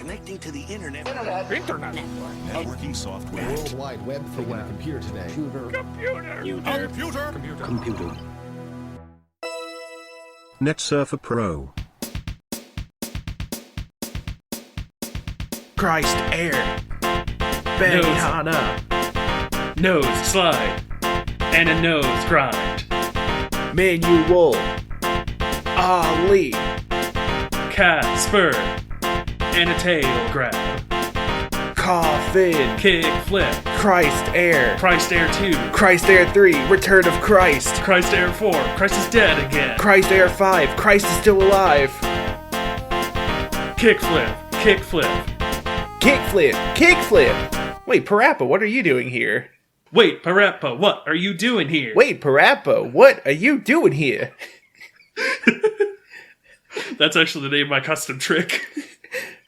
Connecting to the internet. Internet. Networking software. World Wide Web thing on a computer today. Computer. Net Surfer Pro. Christ Air. Benihana. Nose slide. And a nose grind. Manual. Ollie. Casper. And a tail grab. Coffin. Kick flip. Christ Air. Christ Air 2. Christ Air 3. Return of Christ. Christ Air 4. Christ is dead again. Christ Air 5. Christ is still alive. Kick flip. Kick flip. Kickflip. Kickflip. Wait, Parappa, what are you doing here? Wait, Parappa, what are you doing here? Wait, Parappa, what are you doing here? That's actually the name of my custom trick.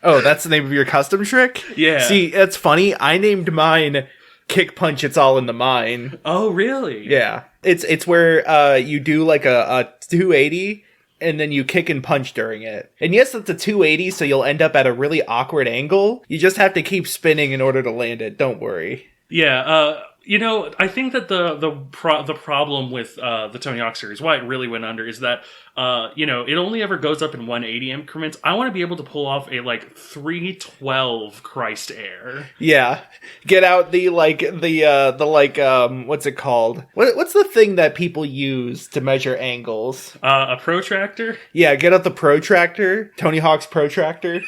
Oh, that's the name of your custom trick? Yeah. See, that's funny. I named mine Kick Punch It's All in the Mine. Oh, really? Yeah. It's where you do like a 280 and then you kick and punch during it. And yes, it's a 280, so you'll end up at a really awkward angle. You just have to keep spinning in order to land it. Don't worry. Yeah, I think that the problem with the Tony Hawk series, why it really went under, is that it only ever goes up in 180 increments. I want to be able to pull off a 312 Christ Air. Yeah, get out the what's it called? What's the thing that people use to measure angles? A protractor. Yeah, get out the protractor, Tony Hawk's protractor.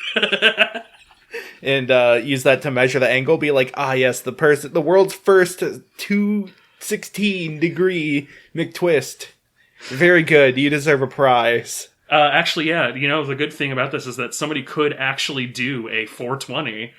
And use that to measure the angle. Be like, yes, the world's first 216 degree McTwist. Very good. You deserve a prize. Actually, yeah. The good thing about this is that somebody could actually do a 420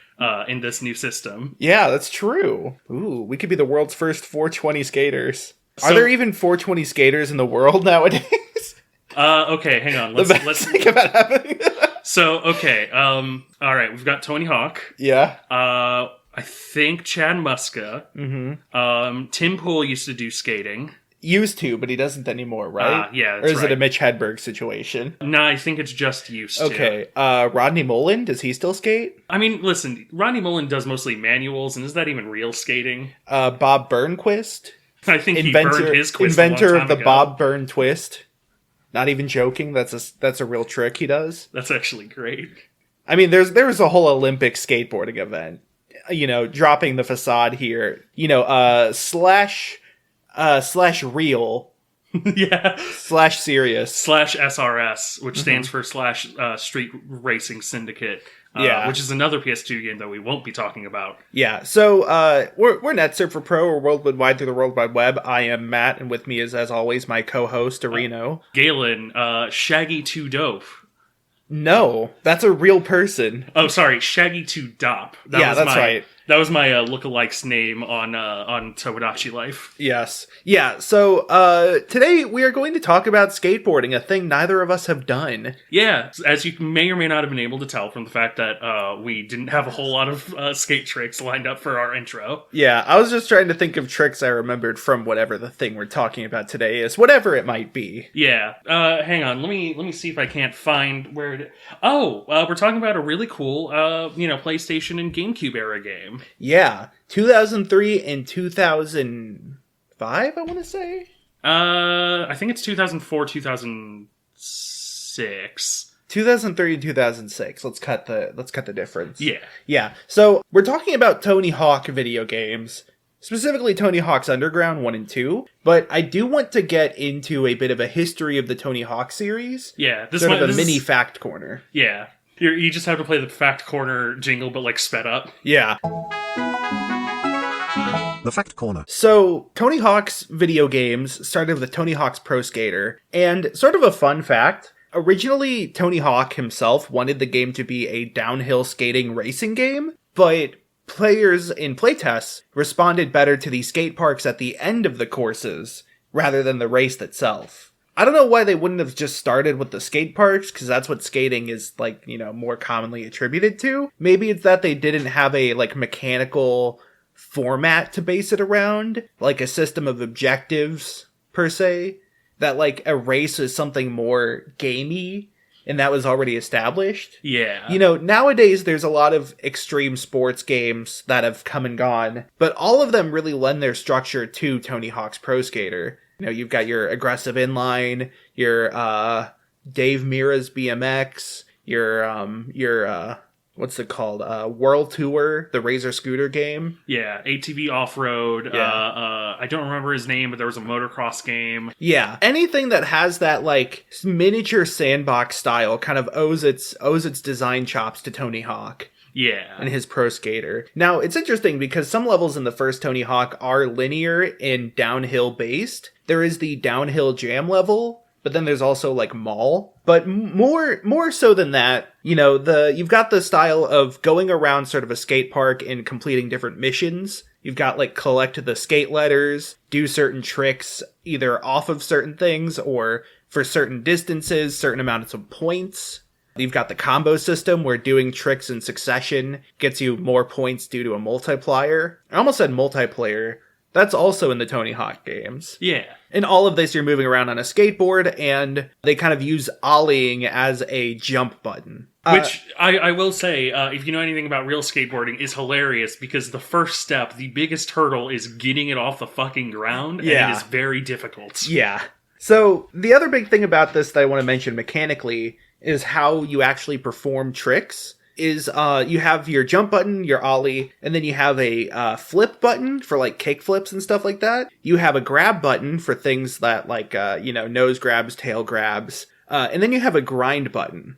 in this new system. Yeah, that's true. Ooh, we could be the world's first 420 skaters. Are there even 420 skaters in the world nowadays? Okay, hang on. Let's think about happening. So, okay, all right, we've got Tony Hawk. Yeah. I think Chad Muska. Mm-hmm. Tim Pool used to do skating. Used to, but he doesn't anymore, right? Yeah, that's Or is it a Mitch Hedberg situation? No, I think it's just used to. Okay, Rodney Mullen, does he still skate? I mean, listen, Rodney Mullen does mostly manuals, and is that even real skating? Bob Burnquist? I think he burned his quist inventor a long of time the ago. Bob Burn twist. Not even joking. That's a real trick he does. That's actually great. I mean, there was a whole Olympic skateboarding event. Dropping the facade here. Slash real. Yeah. Slash serious. Slash SRS, which stands for slash Street Racing Syndicate. Yeah. Which is another PS2 game that we won't be talking about. Yeah, so we're Net Surfer Pro, or Worldwide through the World Wide Web. I am Matt, and with me is, as always, my co-host, Areno. Galen, Shaggy 2 Dope. No, that's a real person. Oh, sorry, Shaggy 2 Dop. That's right. That was my lookalike's name on Tomodachi Life. Yes. Yeah, so today we are going to talk about skateboarding, a thing neither of us have done. Yeah, as you may or may not have been able to tell from the fact that we didn't have a whole lot of skate tricks lined up for our intro. Yeah, I was just trying to think of tricks I remembered from whatever the thing we're talking about today is, whatever it might be. Yeah, hang on, let me see if I can't find where it... Oh, we're talking about a really cool, PlayStation and GameCube era game. Yeah, 2003 and 2005, I want to say? I think it's 2004, 2006. 2003 and 2006. Let's cut the difference. Yeah. Yeah. So, we're talking about Tony Hawk video games, specifically Tony Hawk's Underground 1 and 2, but I do want to get into a bit of a history of the Tony Hawk series. Yeah, this sort of a mini fact corner. Yeah. You just have to play the fact corner jingle, but sped up. Yeah. The Fact Corner. So, Tony Hawk's video games started with Tony Hawk's Pro Skater, and sort of a fun fact, originally Tony Hawk himself wanted the game to be a downhill skating racing game, but players in playtests responded better to the skate parks at the end of the courses, rather than the race itself. I don't know why they wouldn't have just started with the skate parks, because that's what skating is, more commonly attributed to. Maybe it's that they didn't have a, mechanical format to base it around, like a system of objectives, per se. That, a race is something more gamey, and that was already established. Yeah. You know, nowadays there's a lot of extreme sports games that have come and gone, but all of them really lend their structure to Tony Hawk's Pro Skater. You know, you've got your aggressive inline, your Dave Mira's BMX, your what's it called? World Tour, the Razor Scooter game. Yeah, ATV Off-Road. Yeah. I don't remember his name, but there was a motocross game. Yeah, anything that has that like miniature sandbox style kind of owes its design chops to Tony Hawk. Yeah. And his Pro Skater. Now, it's interesting because some levels in the first Tony Hawk are linear and downhill based. There is the downhill jam level, but then there's also like mall. But more so than that, you know, you've got the style of going around sort of a skate park and completing different missions. You've got like collect the skate letters, do certain tricks either off of certain things or for certain distances, certain amounts of points. You've got the combo system where doing tricks in succession gets you more points due to a multiplier. I almost said multiplayer. That's also in the Tony Hawk games. Yeah. In all of this, you're moving around on a skateboard, and they kind of use ollieing as a jump button. Which, I will say, if you know anything about real skateboarding, is hilarious because the first step, the biggest hurdle, is getting it off the fucking ground, and it is very difficult. Yeah. So, the other big thing about this that I want to mention mechanically is how you actually perform tricks. Is you have your jump button, your ollie, and then you have a flip button for like kick flips and stuff like that. You have a grab button for things that like nose grabs, tail grabs, and then you have a grind button.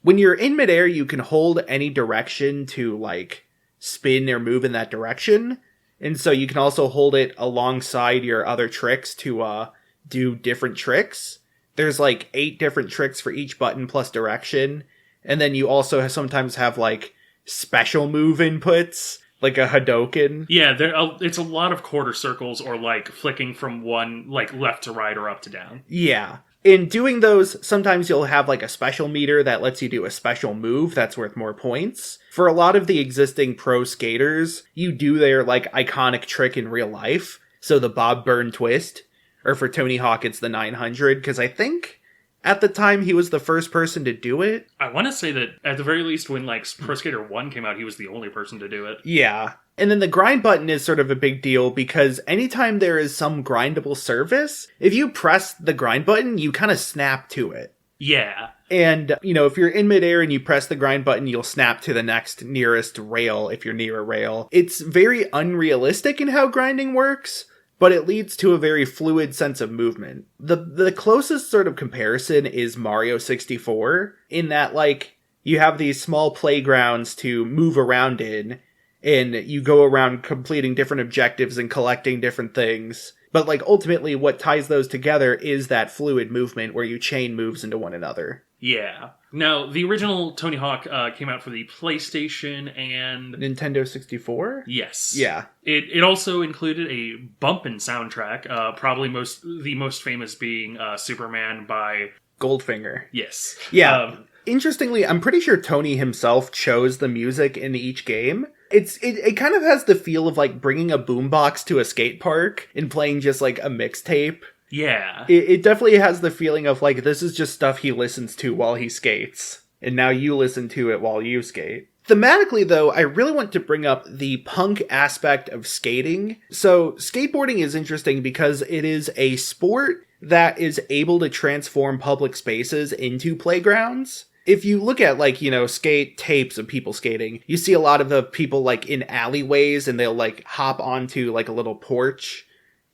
When you're in midair, you can hold any direction to like spin or move in that direction, and so you can also hold it alongside your other tricks to do different tricks. There's like 8 different tricks for each button plus direction. And then you also sometimes have, like, special move inputs, like a Hadoken. Yeah, it's a lot of quarter circles or, like, flicking from one, like, left to right or up to down. Yeah. In doing those, sometimes you'll have, like, a special meter that lets you do a special move that's worth more points. For a lot of the existing pro skaters, you do their, like, iconic trick in real life. So the Bob Burn twist. Or for Tony Hawk, it's the 900, because I think at the time, he was the first person to do it. I want to say that, at the very least, when like Pro Skater 1 came out, he was the only person to do it. Yeah. And then the grind button is sort of a big deal because anytime there is some grindable surface, if you press the grind button, you kind of snap to it. Yeah. And, you know, if you're in midair and you press the grind button, you'll snap to the next nearest rail if you're near a rail. It's very unrealistic in how grinding works, but it leads to a very fluid sense of movement. The closest sort of comparison is Mario 64, in that, like, you have these small playgrounds to move around in, and you go around completing different objectives and collecting different things. But, like, ultimately what ties those together is that fluid movement where you chain moves into one another. Yeah. Now, the original Tony Hawk came out for the PlayStation and Nintendo 64? Yes. Yeah. It also included a bumpin' soundtrack, probably the most famous being Superman by Goldfinger. Yes. Yeah. Interestingly, I'm pretty sure Tony himself chose the music in each game. It kind of has the feel of like bringing a boombox to a skate park and playing just like a mixtape. Yeah. It definitely has the feeling of like this is just stuff he listens to while he skates. And now you listen to it while you skate. Thematically, though, I really want to bring up the punk aspect of skating. So, skateboarding is interesting because it is a sport that is able to transform public spaces into playgrounds. If you look at, like, you know, skate tapes of people skating, you see a lot of the people, like, in alleyways, and they'll, like, hop onto, like, a little porch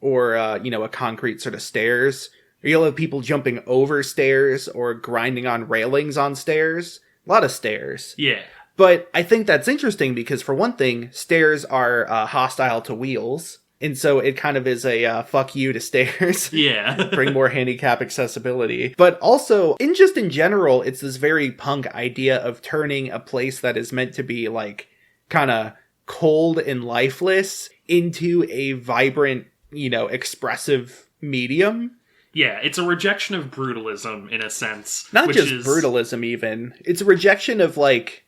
or, you know, a concrete sort of stairs. Or you'll have people jumping over stairs or grinding on railings on stairs. A lot of stairs. Yeah. But I think that's interesting because, for one thing, stairs are hostile to wheels. And so it kind of is a fuck you to stairs. Yeah. Bring more handicap accessibility. But also, in general, it's this very punk idea of turning a place that is meant to be, like, kind of cold and lifeless into a vibrant, you know, expressive medium. Yeah, it's a rejection of brutalism, in a sense. Not just brutalism, even. It's a rejection of, like,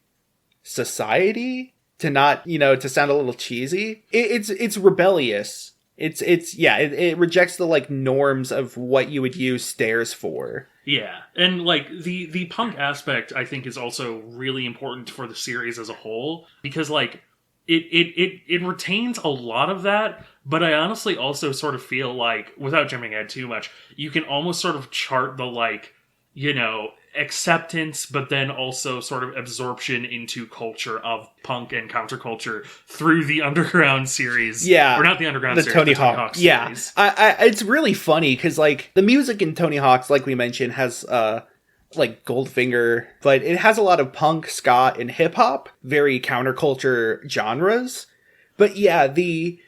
society, to not, you know, to sound a little cheesy. It's rebellious. It rejects the, like, norms of what you would use stairs for. Yeah, and like the punk aspect, I think, is also really important for the series as a whole because like it retains a lot of that, but I honestly also sort of feel like, without jumping ahead too much, you can almost sort of chart the like, you know, acceptance, but then also sort of absorption into culture of punk and counterculture through the Underground series. Yeah. Or not the Underground The series, Tony the Tony Hawk. Hawk Yeah. series. It's really funny because, like, the music in Tony Hawk's, like we mentioned, has, like, Goldfinger, but it has a lot of punk, ska, and hip-hop, very counterculture genres. But yeah, the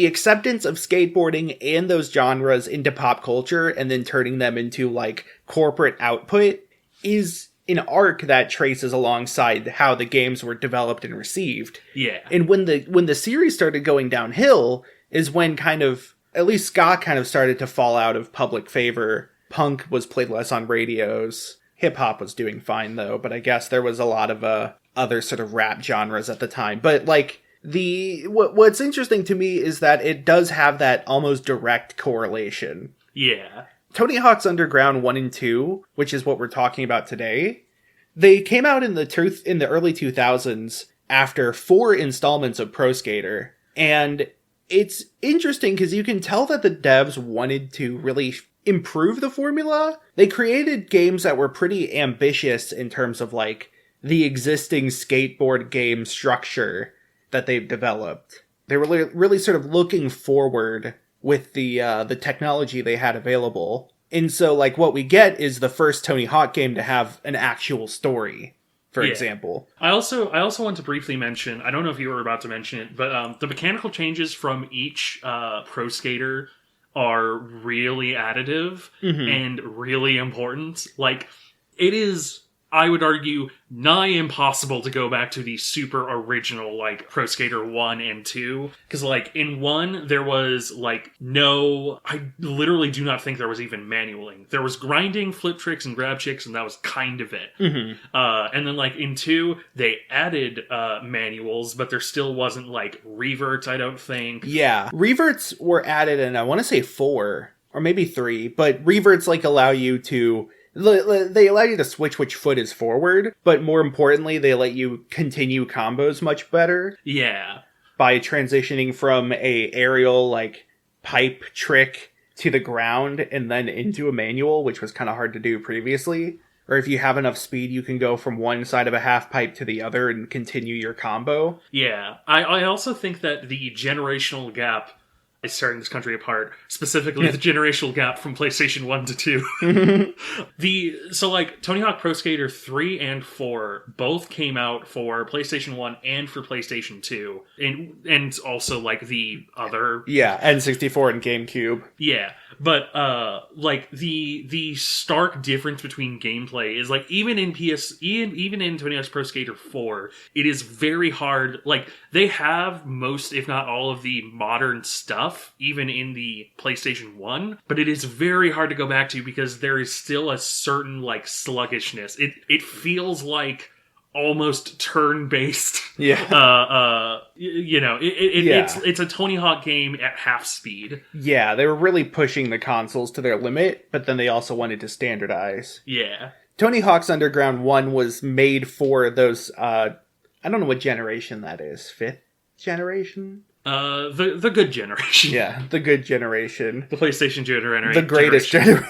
acceptance of skateboarding and those genres into pop culture and then turning them into, like, corporate output is an arc that traces alongside how the games were developed and received. Yeah. And when the series started going downhill is when kind of, at least ska kind of started to fall out of public favor. Punk was played less on radios. Hip hop was doing fine though, but I guess there was a lot of other sort of rap genres at the time. But like what's interesting to me is that it does have that almost direct correlation. Yeah. Tony Hawk's Underground 1 and 2, which is what we're talking about today, they came out in the early 2000s after 4 installments of Pro Skater. And it's interesting because you can tell that the devs wanted to really improve the formula. They created games that were pretty ambitious in terms of like the existing skateboard game structure that they've developed. They were really sort of looking forward with the technology they had available. And so, like, what we get is the first Tony Hawk game to have an actual story, for example. I also want to briefly mention, I don't know if you were about to mention it, but the mechanical changes from each Pro Skater are really additive and really important. Like, it is, I would argue, nigh impossible to go back to the super original, like, Pro Skater 1 and 2. Because, like, in 1, there was, like, I literally do not think there was even manualing. There was grinding, flip tricks, and grab chicks, and that was kind of it. And then, like, in 2, they added manuals, but there still wasn't, like, reverts, I don't think. Yeah. Reverts were added in, I want to say 4, or maybe 3, but reverts, like, allow you to switch which foot is forward, but more importantly, they let you continue combos much better. Yeah. By transitioning from a aerial, like, pipe trick to the ground and then into a manual, which was kind of hard to do previously. Or if you have enough speed, you can go from one side of a half pipe to the other and continue your combo. Yeah. I also think that the generational gap is tearing this country apart, specifically the generational gap from PlayStation 1 to 2. So like Tony Hawk Pro Skater 3 and 4 both came out for PlayStation 1 and for PlayStation 2, and also like the other N64 and GameCube. Yeah. But like the stark difference between gameplay is like even in Tony Hawk's Pro Skater 4, it is very hard. Like they have most, if not all, of the modern stuff, even in the PlayStation 1, but it is very hard to go back to because there is still a certain like sluggishness. It feels like almost turn-based. Yeah. It's a Tony Hawk game at half speed. Yeah, they were really pushing the consoles to their limit, but then they also wanted to standardize. Yeah. Tony Hawk's Underground 1 was made for those, I don't know what generation that is. 5th generation? The good generation. Yeah, the good generation. The PlayStation generation. The greatest generation.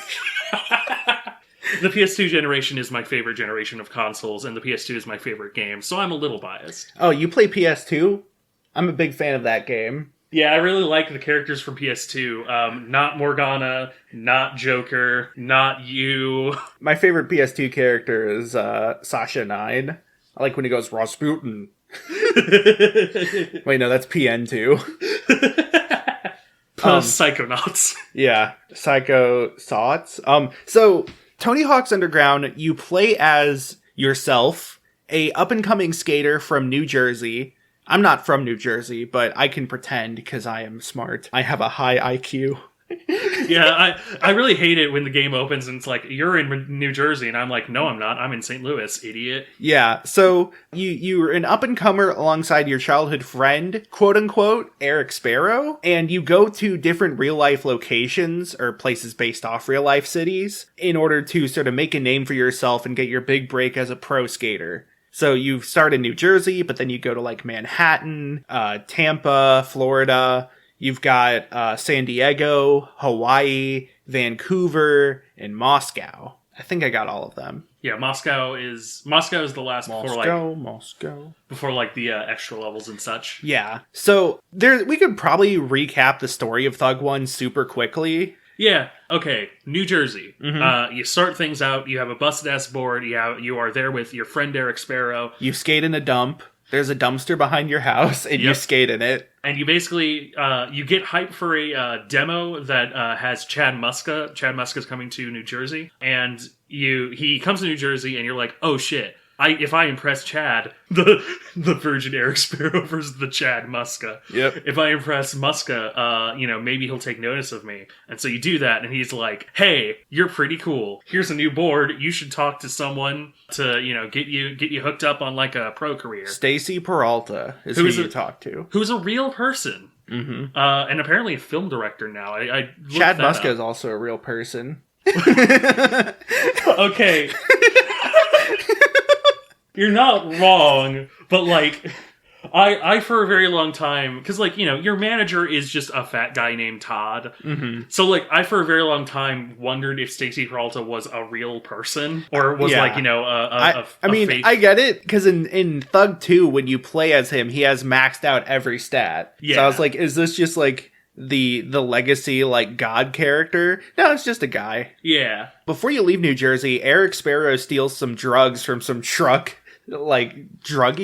The PS2 generation is my favorite generation of consoles, and the PS2 is my favorite game, so I'm a little biased. Oh, you play PS2? I'm a big fan of that game. Yeah, I really like the characters from PS2. Not Morgana, not Joker, not you. My favorite PS2 character is Sasha 9. I like when he goes, Rasputin. Wait, no, that's PN2. Psychonauts. Yeah, Psycho Sots. So Tony Hawk's Underground, you play as yourself, a up-and-coming skater from New Jersey. I'm not from New Jersey, but I can pretend because I am smart. I have a high IQ. Yeah, I really hate it when the game opens and it's like, you're in New Jersey, and I'm like, no, I'm not. I'm in St. Louis, idiot. Yeah, so you're an up-and-comer alongside your childhood friend, quote-unquote, Eric Sparrow, and you go to different real-life locations, or places based off real-life cities, in order to sort of make a name for yourself and get your big break as a pro skater. So you start in New Jersey, but then you go to, like, Manhattan, Tampa, Florida. You've got San Diego, Hawaii, Vancouver, and Moscow. I think I got all of them. Yeah, Moscow is the last before like the extra levels and such. Yeah. So we could probably recap the story of Thug 1 super quickly. Yeah. Okay. New Jersey. You start things out. You have a busted ass board. You are there with your friend Eric Sparrow. You skate in a dump. There's a dumpster behind your house, and you skate in it. And you basically, you get hyped for a demo that has Chad Muska. Chad Muska's coming to New Jersey. And he comes to New Jersey, and you're like, oh shit. If I impress Chad, the Virgin Eric Sparrow versus the Chad Muska. Yep. If I impress Muska, maybe he'll take notice of me. And so you do that, and he's like, hey, you're pretty cool. Here's a new board. You should talk to someone to, get you hooked up on like a pro career. Stacy Peralta is who you talk to. Who's a real person. Mm-hmm. And apparently a film director now. I Chad Muska is also a real person. Okay. You're not wrong, but like, I for a very long time, because like, your manager is just a fat guy named Todd. Mm-hmm. So like, I for a very long time wondered if Stacy Peralta was a real person, or was like, I mean, I get it, because in Thug 2, when you play as him, he has maxed out every stat. Yeah. So I was like, is this just like the legacy, like, god character? No, it's just a guy. Yeah. Before you leave New Jersey, Eric Sparrow steals some drugs from some truck. Like, drug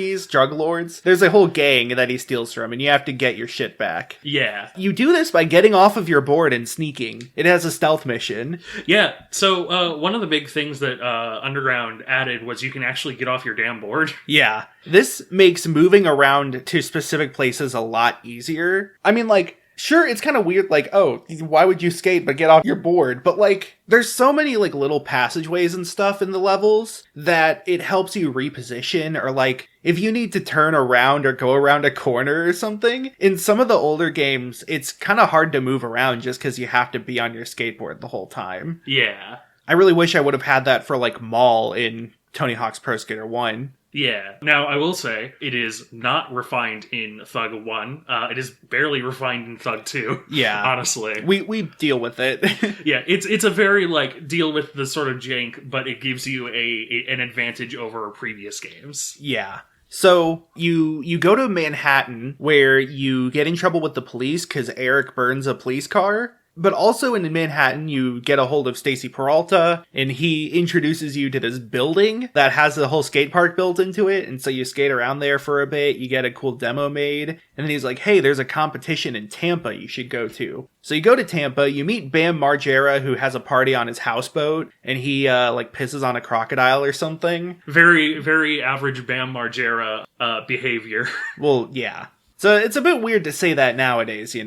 lords. There's a whole gang that he steals from, and you have to get your shit back. Yeah. You do this by getting off of your board and sneaking. It has a stealth mission. Yeah, so one of the big things that Underground added was you can actually get off your damn board. Yeah. This makes moving around to specific places a lot easier. I mean, like, sure, it's kind of weird, like, oh, why would you skate but get off your board? But, like, there's so many, like, little passageways and stuff in the levels that it helps you reposition, or, like, if you need to turn around or go around a corner or something. In some of the older games, it's kind of hard to move around just because you have to be on your skateboard the whole time. Yeah. I really wish I would have had that for, like, Mall in Tony Hawk's Pro Skater 1. Yeah. Now, I will say, it is not refined in Thug 1. It is barely refined in Thug 2. Yeah. Honestly. We deal with it. Yeah, it's a very, like, deal with the sort of jank, but it gives you an advantage over previous games. Yeah. So, you go to Manhattan, where you get in trouble with the police because Eric burns a police car. But also in Manhattan, you get a hold of Stacy Peralta, and he introduces you to this building that has a whole skate park built into it, and so you skate around there for a bit, you get a cool demo made, and then he's like, hey, there's a competition in Tampa you should go to. So you go to Tampa, you meet Bam Margera, who has a party on his houseboat, and he, pisses on a crocodile or something. Very, very average Bam Margera behavior. Well, yeah. So it's a bit weird to say that nowadays,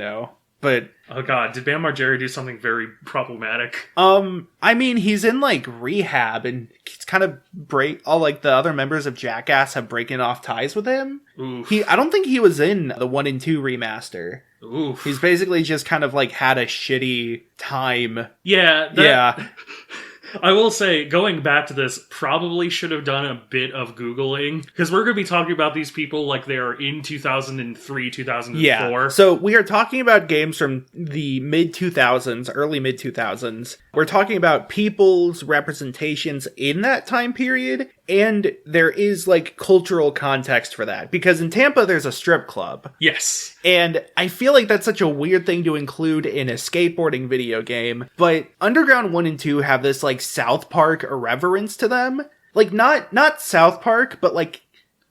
But oh god, did Bam Margera do something very problematic? I mean, he's in like rehab, and he's kind of all like the other members of Jackass have breaking off ties with him. Oof. I don't think he was in the 1 and 2 remaster. Oof. He's basically just kind of like had a shitty time. Yeah. Yeah. I will say, going back to this, probably should have done a bit of Googling, because we're going to be talking about these people like they are in 2003, 2004. Yeah, so we are talking about games from the mid-2000s, early mid-2000s. We're talking about people's representations in that time period, and there is, like, cultural context for that, because in Tampa, there's a strip club. Yes. And I feel like that's such a weird thing to include in a skateboarding video game, but Underground 1 and 2 have this, like, South Park irreverence to them. Like, not South Park, but, like,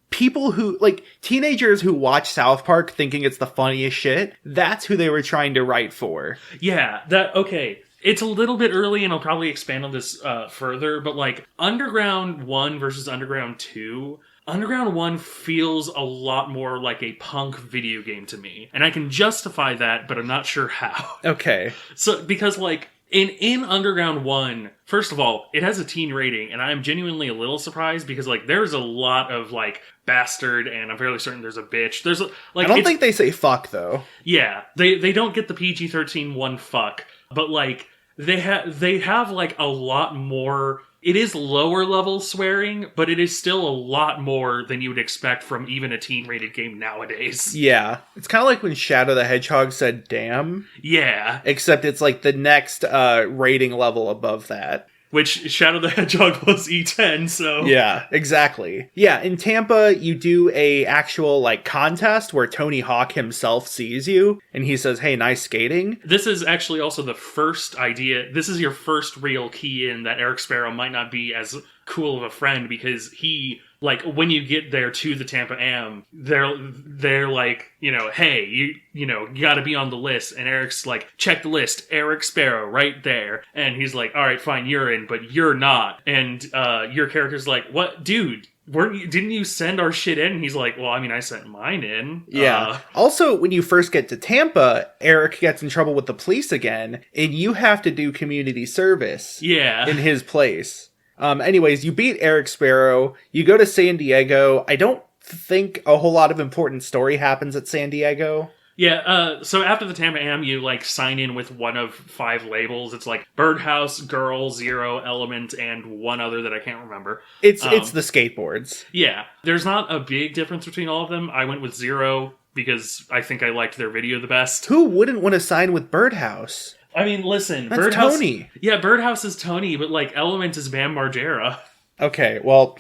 people who, like, teenagers who watch South Park thinking it's the funniest shit, that's who they were trying to write for. Yeah, okay. It's a little bit early, and I'll probably expand on this further, but, like, Underground 1 versus Underground 2, Underground 1 feels a lot more like a punk video game to me. And I can justify that, but I'm not sure how. Okay. So, because, like, in Underground 1, first of all, it has a teen rating, and I'm genuinely a little surprised because, like, there's a lot of, like, bastard, and I'm fairly certain there's a bitch. There's, like, I don't think they say fuck, though. Yeah, they don't get the PG-13 one fuck, but, like, they have, like, a lot more. It is lower level swearing, but it is still a lot more than you would expect from even a teen-rated game nowadays. Yeah. It's kind of like when Shadow the Hedgehog said damn. Yeah. Except it's like the next rating level above that. Which Shadow the Hedgehog was E10, so... Yeah, exactly. Yeah, in Tampa, you do a actual, like, contest where Tony Hawk himself sees you, and he says, hey, nice skating. This is actually also the first idea. This is your first real key in that Eric Sparrow might not be as cool of a friend, because he, like, when you get there to the Tampa Am, they're like, you know, hey, you know, you gotta be on the list, and Eric's like, check the list, Eric Sparrow, right there, and he's like, alright, fine, you're in, but you're not, and your character's like, what, dude, didn't you send our shit in? And he's like, well, I mean, I sent mine in. Yeah. Also, when you first get to Tampa, Eric gets in trouble with the police again, and you have to do community service. Yeah. In his place. Anyways, you beat Eric Sparrow, you go to San Diego. I don't think a whole lot of important story happens at San Diego. Yeah, so after the Tampa Am, you, like, sign in with one of 5 labels. It's, like, Birdhouse, Girl, Zero, Element, and one other that I can't remember. It's the skateboards. Yeah, there's not a big difference between all of them. I went with Zero because I think I liked their video the best. Who wouldn't want to sign with Birdhouse? I mean, listen, That's Birdhouse... Tony. Yeah, Birdhouse is Tony, but, like, Element is Bam Margera. Okay, well,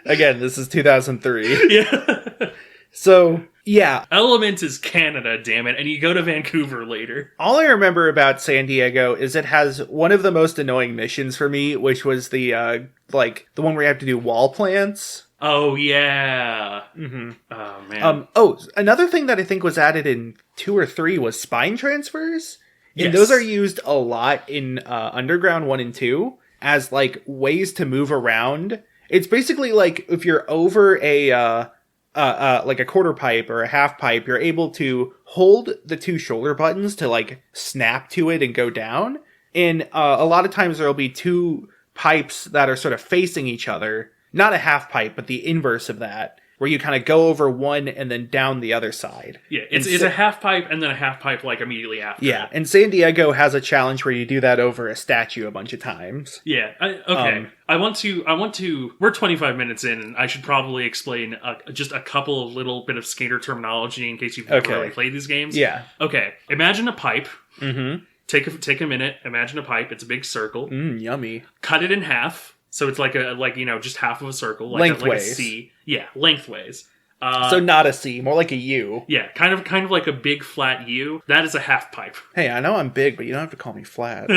again, this is 2003. Yeah. So, yeah. Element is Canada, damn it, and you go to Vancouver later. All I remember about San Diego is it has one of the most annoying missions for me, which was the, like, the one where you have to do wall plants. Oh, yeah. Mm-hmm. Oh, man. Another thing that I think was added in 2 or 3 was spine transfers. And Yes. those are used a lot in Underground 1 and 2 as, like, ways to move around. It's basically like if you're over like a quarter pipe or a half pipe, you're able to hold the 2 shoulder buttons to, like, snap to it and go down. And a lot of times there'll be 2 pipes that are sort of facing each other. Not a half pipe, but the inverse of that, where you kind of go over one and then down the other side. Yeah, it's a half pipe and then a half pipe, like, immediately after. Yeah, and San Diego has a challenge where you do that over a statue a bunch of times. Yeah, okay. I want to, we're 25 minutes in, and I should probably explain just a couple of little bit of skater terminology in case you've never really played these games. Yeah. Okay, imagine a pipe. Mm-hmm. Take a minute, imagine a pipe, it's a big circle. Yummy. Cut it in half. So it's like just half of a circle, like lengthways. A C. Yeah, lengthways. So not a C, more like a U. Yeah, kind of like a big flat U. That is a half pipe. Hey, I know I'm big, but you don't have to call me flat.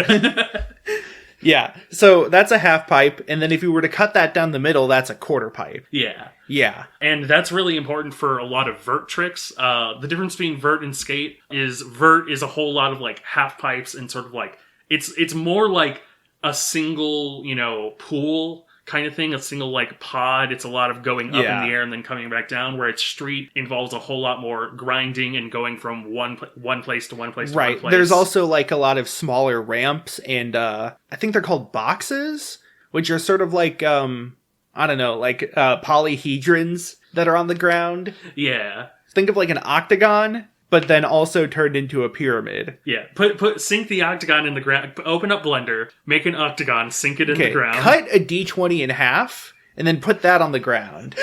Yeah, so that's a half pipe, and then if you were to cut that down the middle, that's a quarter pipe. Yeah. Yeah. And that's really important for a lot of vert tricks. The difference between vert and skate is vert is a whole lot of, like, half pipes and sort of, like, it's more like a single, pool kind of thing, a single, like, pod. It's a lot of going up in the air and then coming back down, where it's street involves a whole lot more grinding and going from one place to one place to one place. There's also, like, a lot of smaller ramps, and I think they're called boxes, which are sort of like, I don't know, like polyhedrons that are on the ground. Yeah. Think of like an octagon, but then also turned into a pyramid. Yeah, sink the octagon in the ground, open up Blender, make an octagon, sink it in the ground. Cut a D20 in half, and then put that on the ground.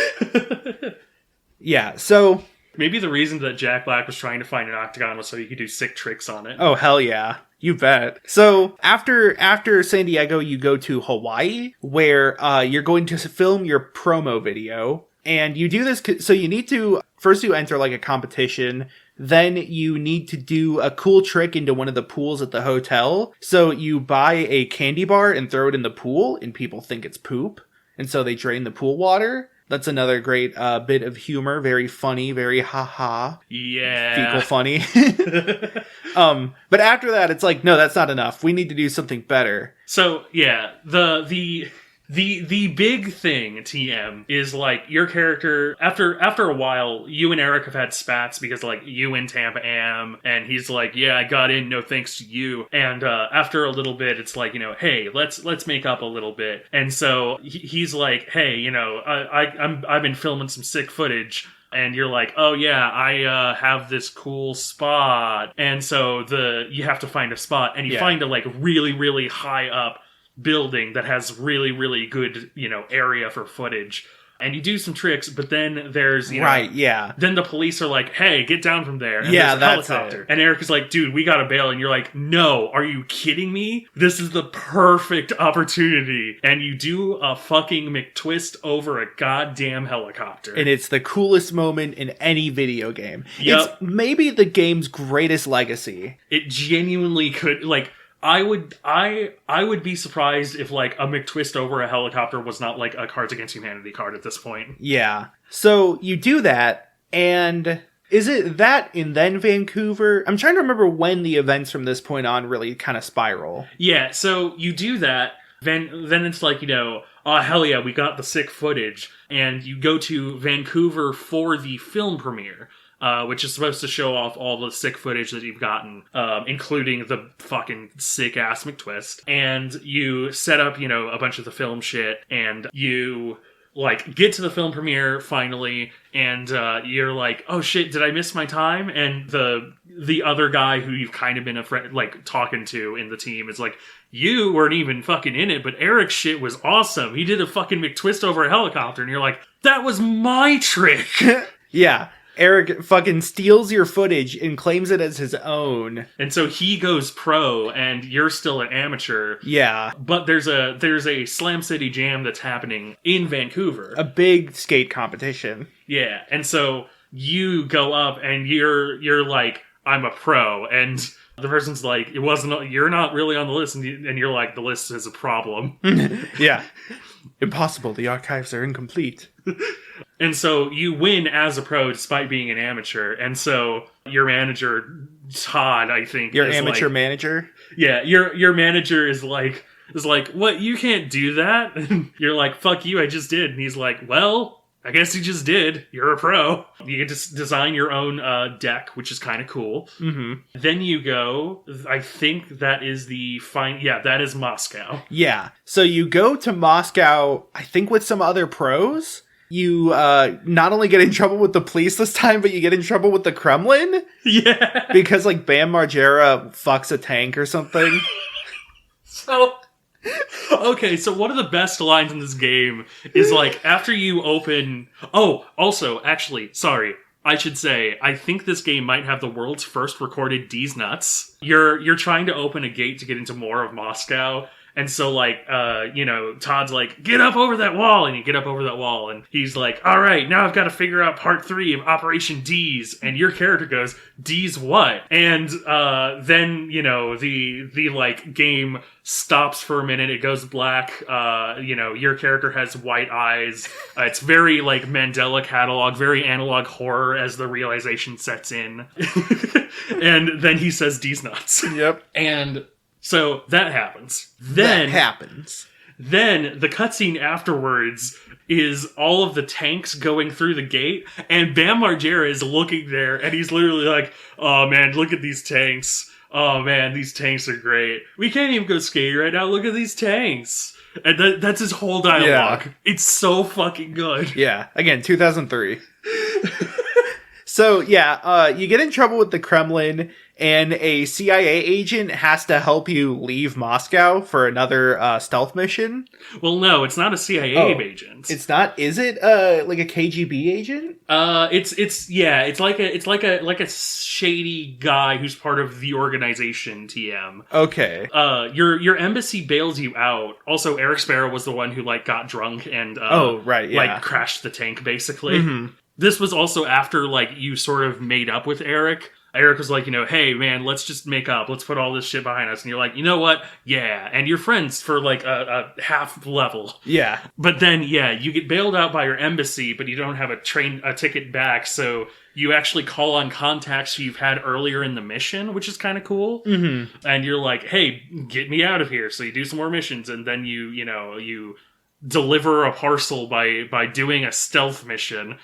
Yeah, so... Maybe the reason that Jack Black was trying to find an octagon was so he could do sick tricks on it. Oh, hell yeah. You bet. So, after San Diego, you go to Hawaii, where you're going to film your promo video. And you do this, so you need to... First you enter, like, a competition. Then you need to do a cool trick into one of the pools at the hotel. So you buy a candy bar and throw it in the pool, and people think it's poop. And so they drain the pool water. That's another great bit of humor. Very funny, very ha-ha. Yeah. Fecal funny. But after that, it's like, no, that's not enough. We need to do something better. So, yeah, the The big thing, TM, is like your character after a while, you and Eric have had spats because like you and Tampa Am, and he's like, yeah, I got in, no thanks to you. And after a little bit, it's like, hey, let's make up a little bit. And so he's like, hey, I've been filming some sick footage. And you're like, oh yeah, I have this cool spot. And so you have to find a spot, and you find a like really, really high up building that has really, really good, area for footage. And you do some tricks, but then there's, then the police are like, hey, get down from there. And there's a helicopter. It. And Eric is like, dude, we gotta bail. And you're like, no, are you kidding me? This is the perfect opportunity. And you do a fucking McTwist over a goddamn helicopter. And it's the coolest moment in any video game. Yep. It's maybe the game's greatest legacy. It genuinely could, like... I would be surprised if like a McTwist over a helicopter was not like a Cards Against Humanity card at this point. Yeah. So you do that, and is it that and then Vancouver? I'm trying to remember when the events from this point on really kind of spiral. Yeah, so you do that, then it's like, oh hell yeah, we got the sick footage, and you go to Vancouver for the film premiere. Which is supposed to show off all the sick footage that you've gotten, including the fucking sick-ass McTwist. And you set up, a bunch of the film shit, and you, like, get to the film premiere, finally, and you're like, oh shit, did I miss my time? And the other guy who you've kind of been talking to in the team is like, you weren't even fucking in it, but Eric's shit was awesome. He did a fucking McTwist over a helicopter, and you're like, that was my trick! Yeah. Eric fucking steals your footage and claims it as his own. And so he goes pro, and you're still an amateur. Yeah. But there's a Slam City Jam that's happening in Vancouver. A big skate competition. Yeah. And so you go up, and you're like, I'm a pro. And the person's like, you're not really on the list. And you're like, the list is a problem. Yeah. Impossible. The archives are incomplete. And so you win as a pro despite being an amateur. And so your manager, Todd, I think... Your amateur manager? Yeah, your manager is like, what, you can't do that? And you're like, fuck you, I just did. And he's like, well, I guess you just did. You're a pro. You get to design your own deck, which is kind of cool. Mm-hmm. Then you go, I think that is that is Moscow. Yeah. So you go to Moscow, I think with some other pros. You not only get in trouble with the police this time, but you get in trouble with the Kremlin? Yeah. Because, like, Bam Margera fucks a tank or something. Okay, so one of the best lines in this game is, like, after you open... Oh, also, actually, sorry. I should say, I think this game might have the world's first recorded D's nuts. You're trying to open a gate to get into more of Moscow... And so, like, Todd's like, get up over that wall. And you get up over that wall. And he's like, all right, now I've got to figure out part 3 of Operation D's. And your character goes, D's what? And then, the like, game stops for a minute. It goes black. Your character has white eyes. It's very, like, Mandela catalog, very analog horror as the realization sets in. And then he says, D's nuts. Yep. And... so that happens. Then the cutscene afterwards is all of the tanks going through the gate, and Bam Margera is looking there, and he's literally like, oh man, look at these tanks. Oh man, these tanks are great. We can't even go skating right now. Look at these tanks. And that's his whole dialogue. Yeah. It's so fucking good. Yeah. Again, 2003. So, yeah, you get in trouble with the Kremlin, and a CIA agent has to help you leave Moscow for another stealth mission. Well, no, it's not a CIA agent. It's not. Is it like a KGB agent? It's like a shady guy who's part of the organization TM. Okay. Your embassy bails you out. Also, Eric Sparrow was the one who like got drunk and like crashed the tank basically. Mm-hmm. This was also after, like, you sort of made up with Eric. Eric was like, hey, man, let's just make up. Let's put all this shit behind us. And you're like, you know what? Yeah. And you're friends for, like, a half level. Yeah. But then, yeah, you get bailed out by your embassy, but you don't have a ticket back. So you actually call on contacts you've had earlier in the mission, which is kind of cool. Mm-hmm. And you're like, hey, get me out of here. So you do some more missions. And then you deliver a parcel by doing a stealth mission.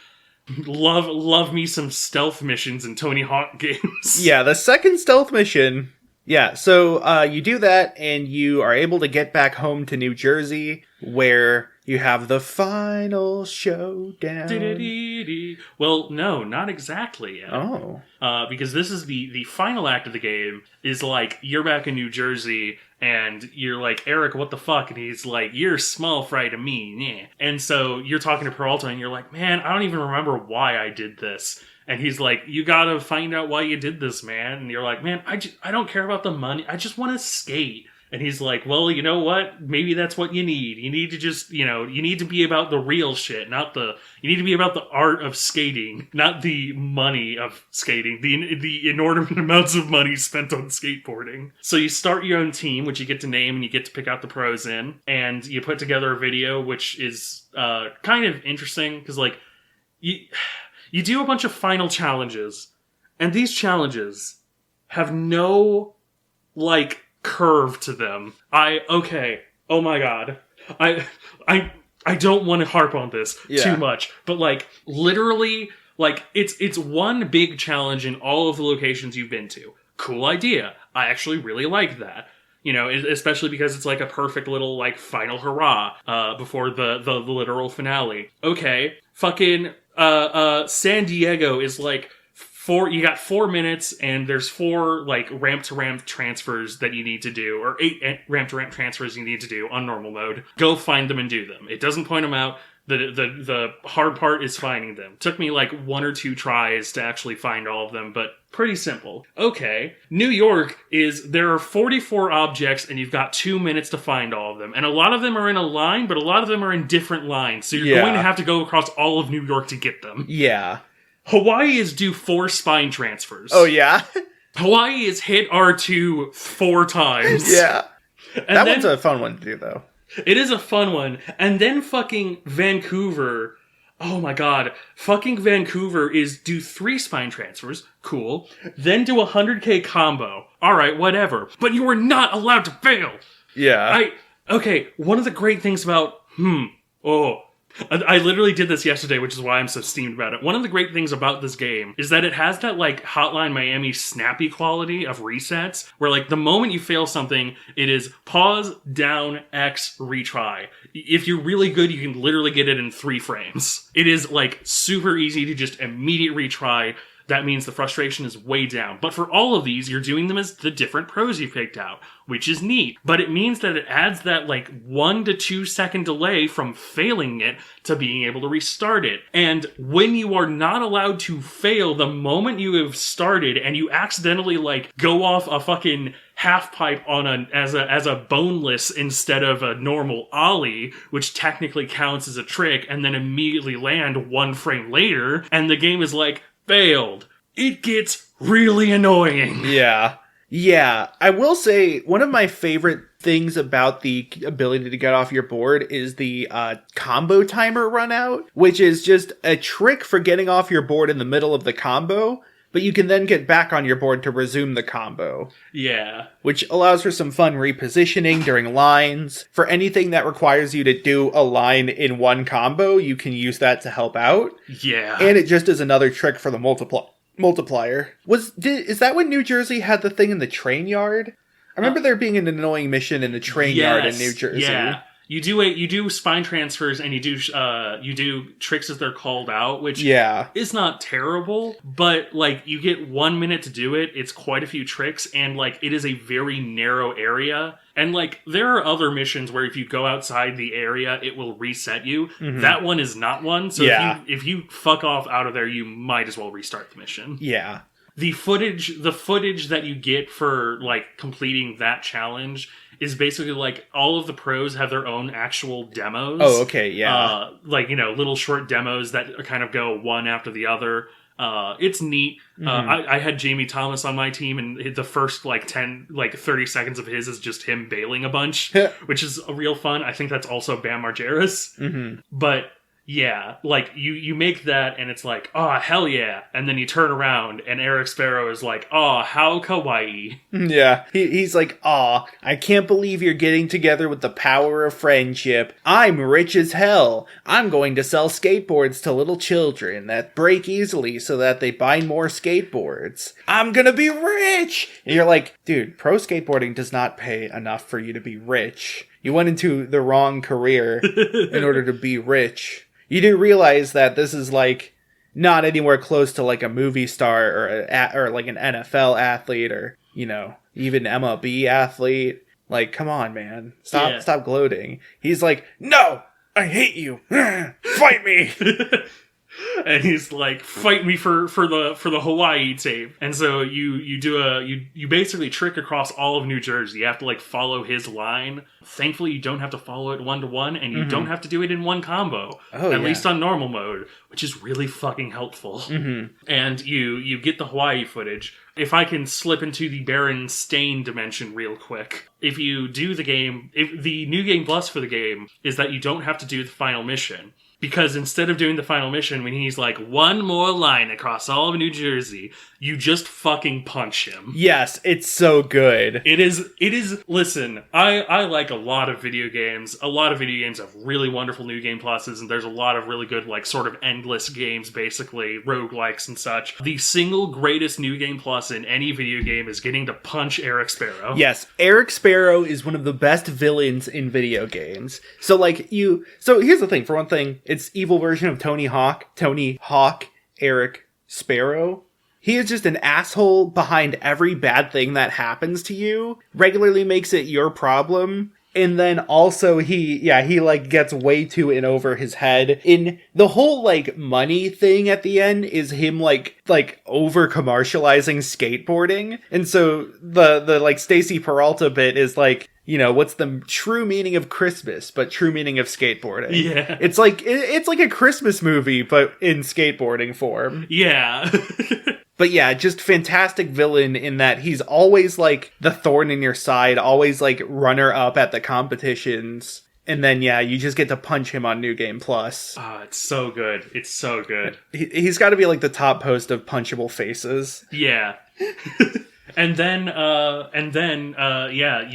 Love me some stealth missions in Tony Hawk games. Yeah, the second stealth mission. Yeah, so you do that, and you are able to get back home to New Jersey, where you have the final showdown. Well, no, not exactly yet. Oh. Because this is the final act of the game, is like, you're back in New Jersey, and you're like, Eric, what the fuck? And he's like, you're small fry to me, yeah. And so you're talking to Peralta, and you're like, man, I don't even remember why I did this. And he's like, you gotta find out why you did this, man. And you're like, man, I don't care about the money. I just want to skate. And he's like, well, you know what? Maybe that's what you need. You need to just, you need to be about the real shit, you need to be about the art of skating, not the money of skating, the inordinate amounts of money spent on skateboarding. So you start your own team, which you get to name and you get to pick out the pros in, and you put together a video, which is kind of interesting, because, like, you do a bunch of final challenges, and these challenges have no, like, curve to them. Oh my god. I don't want to harp on this too much, but, like, literally, like, it's one big challenge in all of the locations you've been to. Cool idea. I actually really like that. Especially because it's like a perfect little, like, final hurrah before the literal finale. Okay, fucking San Diego is like you got 4 minutes, and there's 4 like ramp to ramp transfers that you need to do, or 8 ramp to ramp transfers you need to do on normal mode. Go find them and do them. It doesn't point them out. The hard part is finding them. Took me like 1 or 2 tries to actually find all of them, but pretty simple. Okay, New York there are 44 objects, and you've got 2 minutes to find all of them. And a lot of them are in a line, but a lot of them are in different lines. So you're going to have to go across all of New York to get them. Yeah. Hawaii is due 4 spine transfers. Oh, yeah? Hawaii is hit R2 4 times. Yeah. And one's a fun one to do, though. It is a fun one. And then fucking Vancouver. Oh my god. Fucking Vancouver is do 3 spine transfers. Cool. Then do a 100k combo. Alright, whatever. But you are not allowed to fail. Yeah. Okay, one of the great things about... I literally did this yesterday, which is why I'm so steamed about it. One of the great things about this game is that it has that, like, Hotline Miami snappy quality of resets, where, like, the moment you fail something, it is pause, down, X, retry. If you're really good, you can literally get it in 3 frames. It is, like, super easy to just immediate retry. That means the frustration is way down. But for all of these, you're doing them as the different pros you picked out, which is neat. But it means that it adds that, like, 1 to 2 second delay from failing it to being able to restart it. And when you are not allowed to fail the moment you have started, and you accidentally, like, go off a fucking half pipe as a boneless instead of a normal ollie, which technically counts as a trick, and then immediately land 1 frame later, and the game is like, failed. It gets really annoying. Yeah. Yeah. I will say, one of my favorite things about the ability to get off your board is the combo timer run out, which is just a trick for getting off your board in the middle of the combo, but you can then get back on your board to resume the combo. Yeah. Which allows for some fun repositioning during lines. For anything that requires you to do a line in one combo, you can use that to help out. Yeah. And it just is another trick for the multiplier. Is that when New Jersey had the thing in the train yard? I remember there being an annoying mission in the train yard in New Jersey. Yeah. You do spine transfers, and you do tricks as they're called out, which is not terrible, but, like, you get 1 minute to do it. It's quite a few tricks, and, like, it is a very narrow area. And, like, there are other missions where if you go outside the area, it will reset you. Mm-hmm. That one is not one. So if you fuck off out of there, you might as well restart the mission. Yeah. The footage that you get for, like, completing that challenge is basically, like, all of the pros have their own actual demos. Oh, okay, yeah. Like, little short demos that kind of go one after the other. It's neat. Mm-hmm. I had Jamie Thomas on my team, and the first, 30 seconds of his is just him bailing a bunch, which is a real fun. I think that's also Bam Margera's. Mm-hmm. But Yeah, like you make that and it's like, oh hell yeah, and then you turn around and Eric Sparrow is like, oh how kawaii. Yeah, he's like, aw, I can't believe you're getting together with the power of friendship. I'm rich as hell. I'm going to sell skateboards to little children that break easily so that they buy more skateboards. I'm gonna be rich! And you're like, dude, pro skateboarding does not pay enough for you to be rich. You went into the wrong career in order to be rich. You do realize that this is like not anywhere close to like a movie star or like an NFL athlete or, you know, even MLB athlete. Like, come on, man. Stop gloating. He's like, no, I hate you. Fight me. And he's like, fight me for the Hawaii tape. And so you basically trick across all of New Jersey. You have to like follow his line. Thankfully, you don't have to follow it 1-to-1, and you don't have to do it in one combo. At least on normal mode, which is really fucking helpful. And you get the Hawaii footage. If I can slip into the Baron Stain dimension real quick. If you do the game, if the New Game Plus for the game is that you don't have to do the final mission. Because instead of doing the final mission, when he's like, one more line across all of New Jersey, you just fucking punch him. Yes, it's so good. It is, listen, I like a lot of video games. A lot of video games have really wonderful New Game Pluses, and there's a lot of really good, like, sort of endless games, basically, roguelikes and such. The single greatest New Game Plus in any video game is getting to punch Eric Sparrow. Yes, Eric Sparrow is one of the best villains in video games. So here's the thing, for one thing, it's evil version of Tony Hawk, Eric Sparrow. He is just an asshole behind every bad thing that happens to you, regularly makes it your problem, and then also he like gets way too in over his head. In the whole like money thing at the end is him like over commercializing skateboarding. And so the like Stacy Peralta bit is like, you know, what's the true meaning of Christmas, but true meaning of skateboarding? Yeah. It's like a Christmas movie, but in skateboarding form. Yeah. But yeah, just fantastic villain in that he's always like the thorn in your side, always like runner up at the competitions. And then, yeah, you just get to punch him on New Game Plus. Oh, it's so good. It's so good. He's got to be like the top post of punchable faces. Yeah. And then, you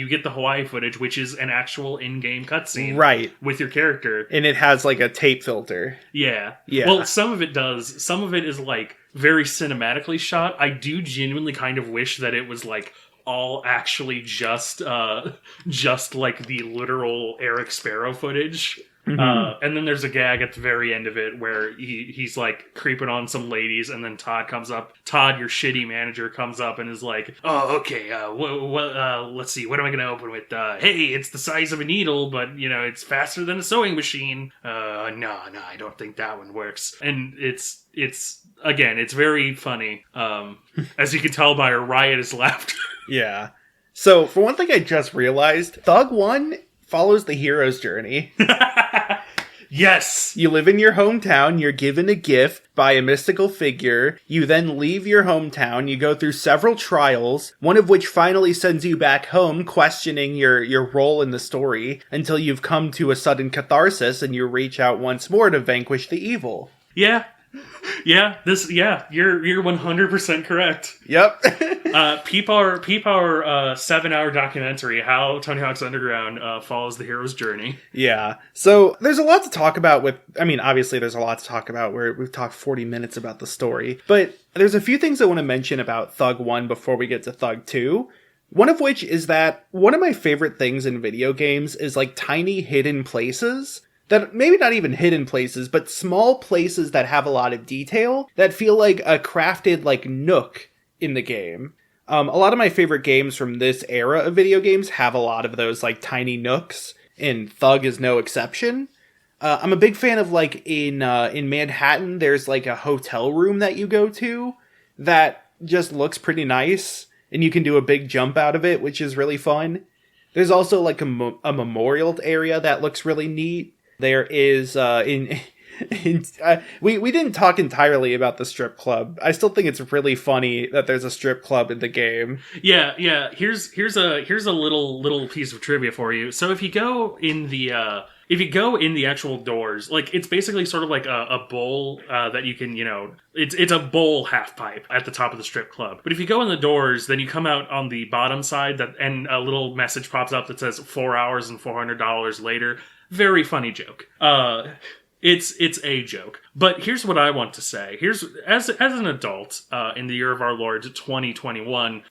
get the Hawaii footage, which is an actual in-game cutscene. Right. With your character. And it has, like, a tape filter. Yeah. Yeah. Well, some of it does. Some of it is, like, very cinematically shot. I do genuinely kind of wish that it was, like, all actually just like, the literal Eric Sparrow footage. Mm-hmm. And then there's a gag at the very end of it where he's like creeping on some ladies, and then Todd, your shitty manager, comes up and is like, "Oh, okay, let's see, what am I going to open with? Hey, it's the size of a needle, but you know it's faster than a sewing machine. No, I don't think that one works." And it's again, it's very funny, as you can tell by our riotous laughter. Yeah. So for one thing, I just realized Thug 1 follows the hero's journey. Yes! You live in your hometown, you're given a gift by a mystical figure, you then leave your hometown, you go through several trials, one of which finally sends you back home, questioning your role in the story, until you've come to a sudden catharsis and you reach out once more to vanquish the evil. Yeah. You're 100% correct. Yep. Peep our 7-hour documentary, How Tony Hawk's Underground follows the hero's journey. Yeah. So there's a lot to talk about obviously there's a lot to talk about where we've talked 40 minutes about the story, but there's a few things I want to mention about Thug 1 before we get to Thug 2. One of which is that one of my favorite things in video games is like tiny hidden places. That maybe not even hidden places, but small places that have a lot of detail that feel like a crafted like nook in the game. A lot of my favorite games from this era of video games have a lot of those like tiny nooks, and Thug is no exception. I'm a big fan of like in Manhattan, there's like a hotel room that you go to that just looks pretty nice, and you can do a big jump out of it, which is really fun. There's also like a memorial area that looks really neat. There is, we didn't talk entirely about the strip club. I still think it's really funny that there's a strip club in the game. Yeah. Here's a little piece of trivia for you. So if you go in the if you go in the actual doors, like, it's basically sort of like a bowl that you can, it's a bowl half pipe at the top of the strip club. But if you go in the doors, then you come out on the bottom side and a little message pops up that says 4 hours and $400 later. Very funny joke. It's a joke. But here's what I want to say. Here's as an adult in the year of our Lord 2021.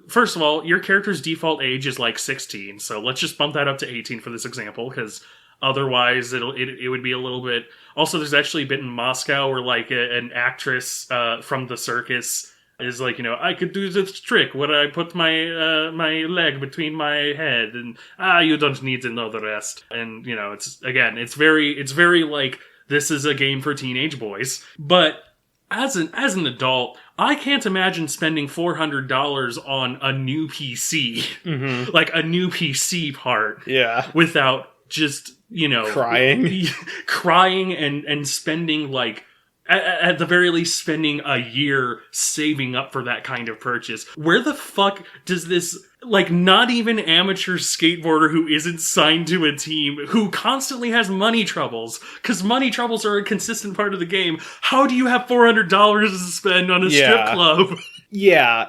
First of all, your character's default age is like 16, so let's just bump that up to 18 for this example, because otherwise it would be a little bit... Also, there's actually a bit in Moscow where, like, an actress from the circus is like, I could do this trick where I put my my leg between my head, and you don't need to know the rest. And, it's very like, this is a game for teenage boys. But as an adult, I can't imagine spending $400 on a new PC, like a new PC part, without just, crying and spending, like, at the very least, spending a year saving up for that kind of purchase. Where the fuck does this, like, not even amateur skateboarder who isn't signed to a team, who constantly has money troubles, because money troubles are a consistent part of the game, how do you have $400 to spend on a strip club? Yeah,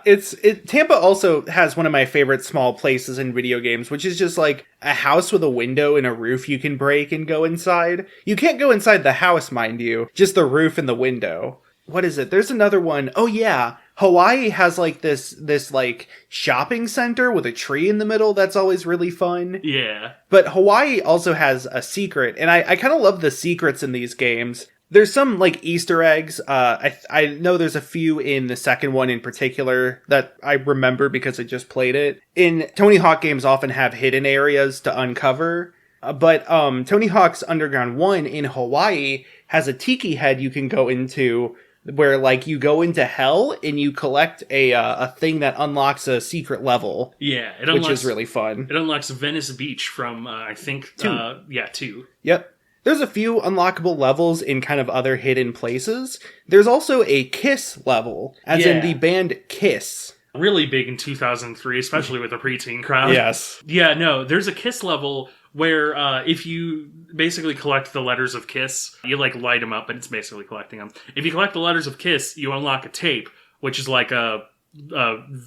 Tampa also has one of my favorite small places in video games, which is just like a house with a window and a roof you can break and go inside. You can't go inside the house, mind you, just the roof and the window. What is it? There's another one. Oh yeah, Hawaii has like this like shopping center with a tree in the middle. That's always really fun. Yeah. But Hawaii also has a secret, and I kind of love the secrets in these games. There's some, like, Easter eggs. I know there's a few in the second one in particular that I remember because I just played it. In Tony Hawk games often have hidden areas to uncover. But Tony Hawk's Underground 1 in Hawaii has a tiki head you can go into where, like, you go into hell and you collect a thing that unlocks a secret level. Yeah, which is really fun. It unlocks Venice Beach from, I think... 2. 2. Yep. There's a few unlockable levels in kind of other hidden places. There's also a Kiss level, as in the band Kiss. Really big in 2003, especially with the preteen crowd. Yes. Yeah, no, there's a Kiss level where if you basically collect the letters of Kiss, you, like, light them up, and it's basically collecting them. If you collect the letters of Kiss, you unlock a tape, which is like a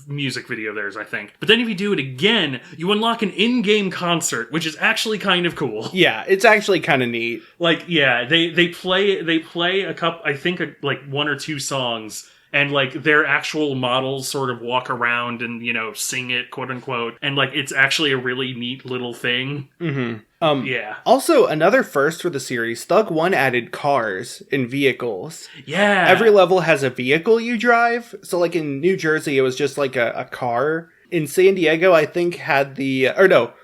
music video of theirs, I think. But then if you do it again, you unlock an in-game concert, which is actually kind of cool. Yeah, it's actually kind of neat. Like, yeah, they play a couple, I think, like 1 or 2 songs, and, like, their actual models sort of walk around and, sing it, quote unquote, and, like, it's actually a really neat little thing. Yeah. Also, another first for the series, Thug 1 added cars and vehicles. Yeah. Every level has a vehicle you drive. So, like, in New Jersey, it was just, like, a car. In San Diego, I think Manhattan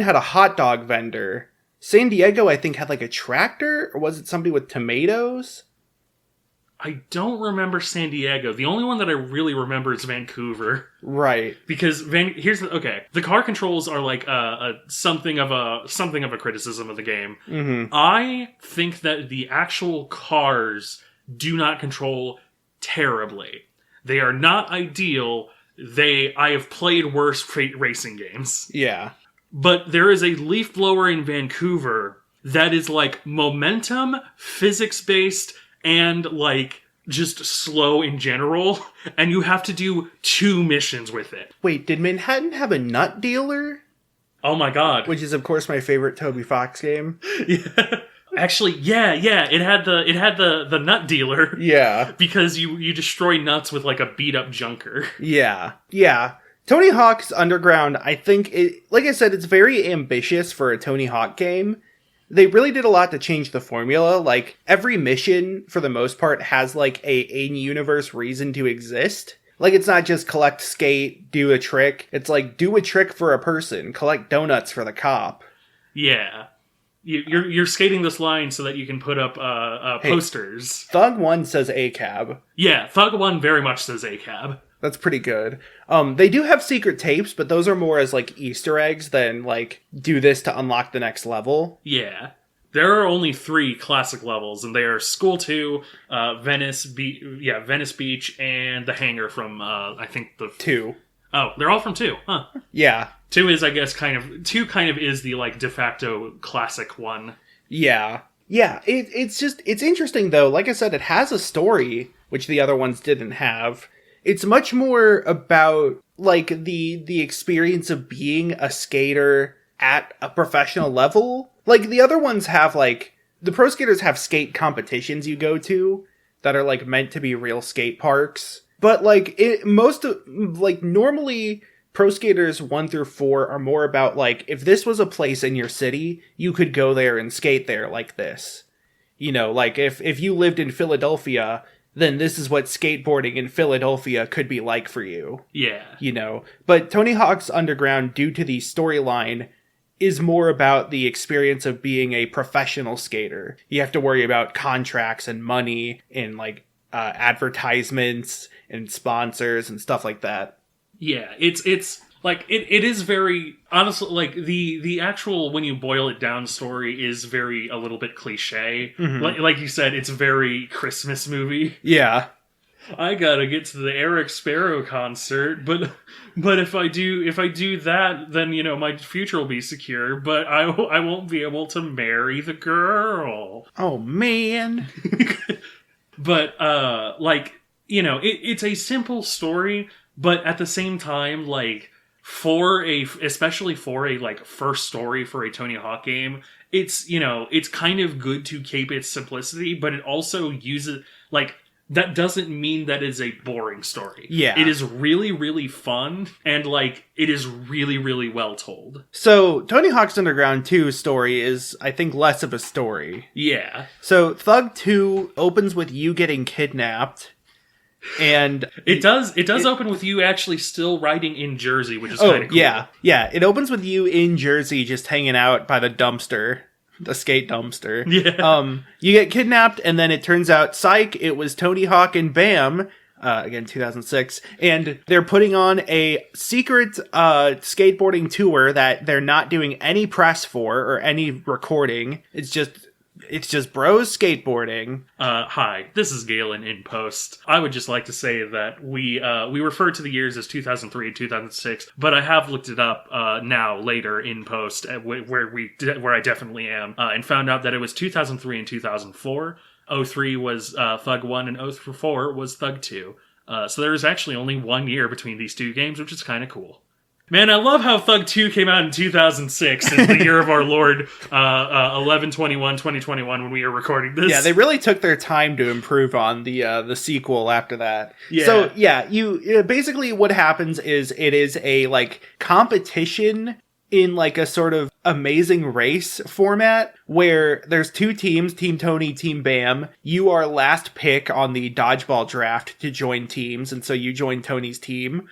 had a hot dog vendor. San Diego, I think, had, like, a tractor? Or was it somebody with tomatoes? I don't remember San Diego. The only one that I really remember is Vancouver. Right. Because the car controls are like something of a criticism of the game. Mm-hmm. I think that the actual cars do not control terribly. They are not ideal. I have played worse racing games. Yeah. But there is a leaf blower in Vancouver that is like momentum, physics-based, and, like, just slow in general, and you have to do 2 missions with it. Wait, did Manhattan have a nut dealer? Oh my god. Which is, of course, my favorite Toby Fox game. Yeah. Actually, yeah, it had the nut dealer. Yeah. Because you destroy nuts with, like, a beat-up junker. Yeah. Tony Hawk's Underground, I think, like I said, it's very ambitious for a Tony Hawk game. They really did a lot to change the formula. Like, every mission, for the most part, has, like, a in-universe reason to exist. Like, it's not just collect skate, do a trick. It's like, do a trick for a person, collect donuts for the cop. Yeah. You're skating this line so that you can put up posters. Thug 1 says ACAB. Yeah, Thug 1 very much says ACAB. That's pretty good. They do have secret tapes, but those are more as, like, Easter eggs than, like, do this to unlock the next level. Yeah. There are only 3 classic levels, and they are School 2, Venice Beach, and the hangar from, I think the... 2. Oh, they're all from 2, huh? Yeah. 2 is, I guess, two kind of is the, like, de facto classic one. Yeah. Yeah, it's interesting, though. Like I said, it has a story, which the other ones didn't have. It's much more about, like, the experience of being a skater at a professional level. Like, the other ones have, like, the pro skaters have skate competitions you go to that are, like, meant to be real skate parks. But, like, normally pro skaters 1 through 4 are more about, like, if this was a place in your city, you could go there and skate there like this. You know, like, if you lived in Philadelphia, then this is what skateboarding in Philadelphia could be like for you. Yeah. You know? But Tony Hawk's Underground, due to the storyline, is more about the experience of being a professional skater. You have to worry about contracts and money and, like, advertisements and sponsors and stuff like that. Yeah, it's like it is very honestly, like the actual, when you boil it down, story is very a little bit cliche. Mm-hmm. Like you said, it's very Christmas movie. Yeah. I gotta get to the Eric Sparrow concert, but if I do that, then, you know, my future will be secure, but I won't be able to marry the girl. Oh man. But like, you know, it's a simple story. But at the same time, like, especially for a, like, first story for a Tony Hawk game, it's, you know, it's kind of good to keep its simplicity, but it also uses, like, that doesn't mean that it's a boring story. Yeah. It is really, really fun, and, like, it is really, really well told. So, Tony Hawk's Underground 2 story is, I think, less of a story. Yeah. So, Thug 2 opens with you getting kidnapped. And it does open with you actually still riding in Jersey, which is kind of cool. Yeah. It opens with you in Jersey, just hanging out by the dumpster, the skate dumpster. Yeah. You get kidnapped, and then it turns out, psych, it was Tony Hawk and Bam, again 2006, and they're putting on a secret skateboarding tour that they're not doing any press for or any recording. It's just bros skateboarding. Hi, this is Galen in post. I would just like to say that we refer to the years as 2003 and 2006, but I have looked it up now later in post where I definitely am, and found out that it was 2003 and 2004. 03 was Thug 1 and 04 was Thug 2. So there's actually only 1 year between these two games, which is kind of cool. Man, I love how Thug 2 came out in 2006, in the year of our Lord, 11/21/2021, when we are recording this. Yeah, they really took their time to improve on the sequel after that. Yeah. So, yeah, basically what happens is it is a, like, competition in, like, a sort of Amazing Race format, where there's 2 teams, Team Tony, Team Bam. You are last pick on the dodgeball draft to join teams, and so you join Tony's team.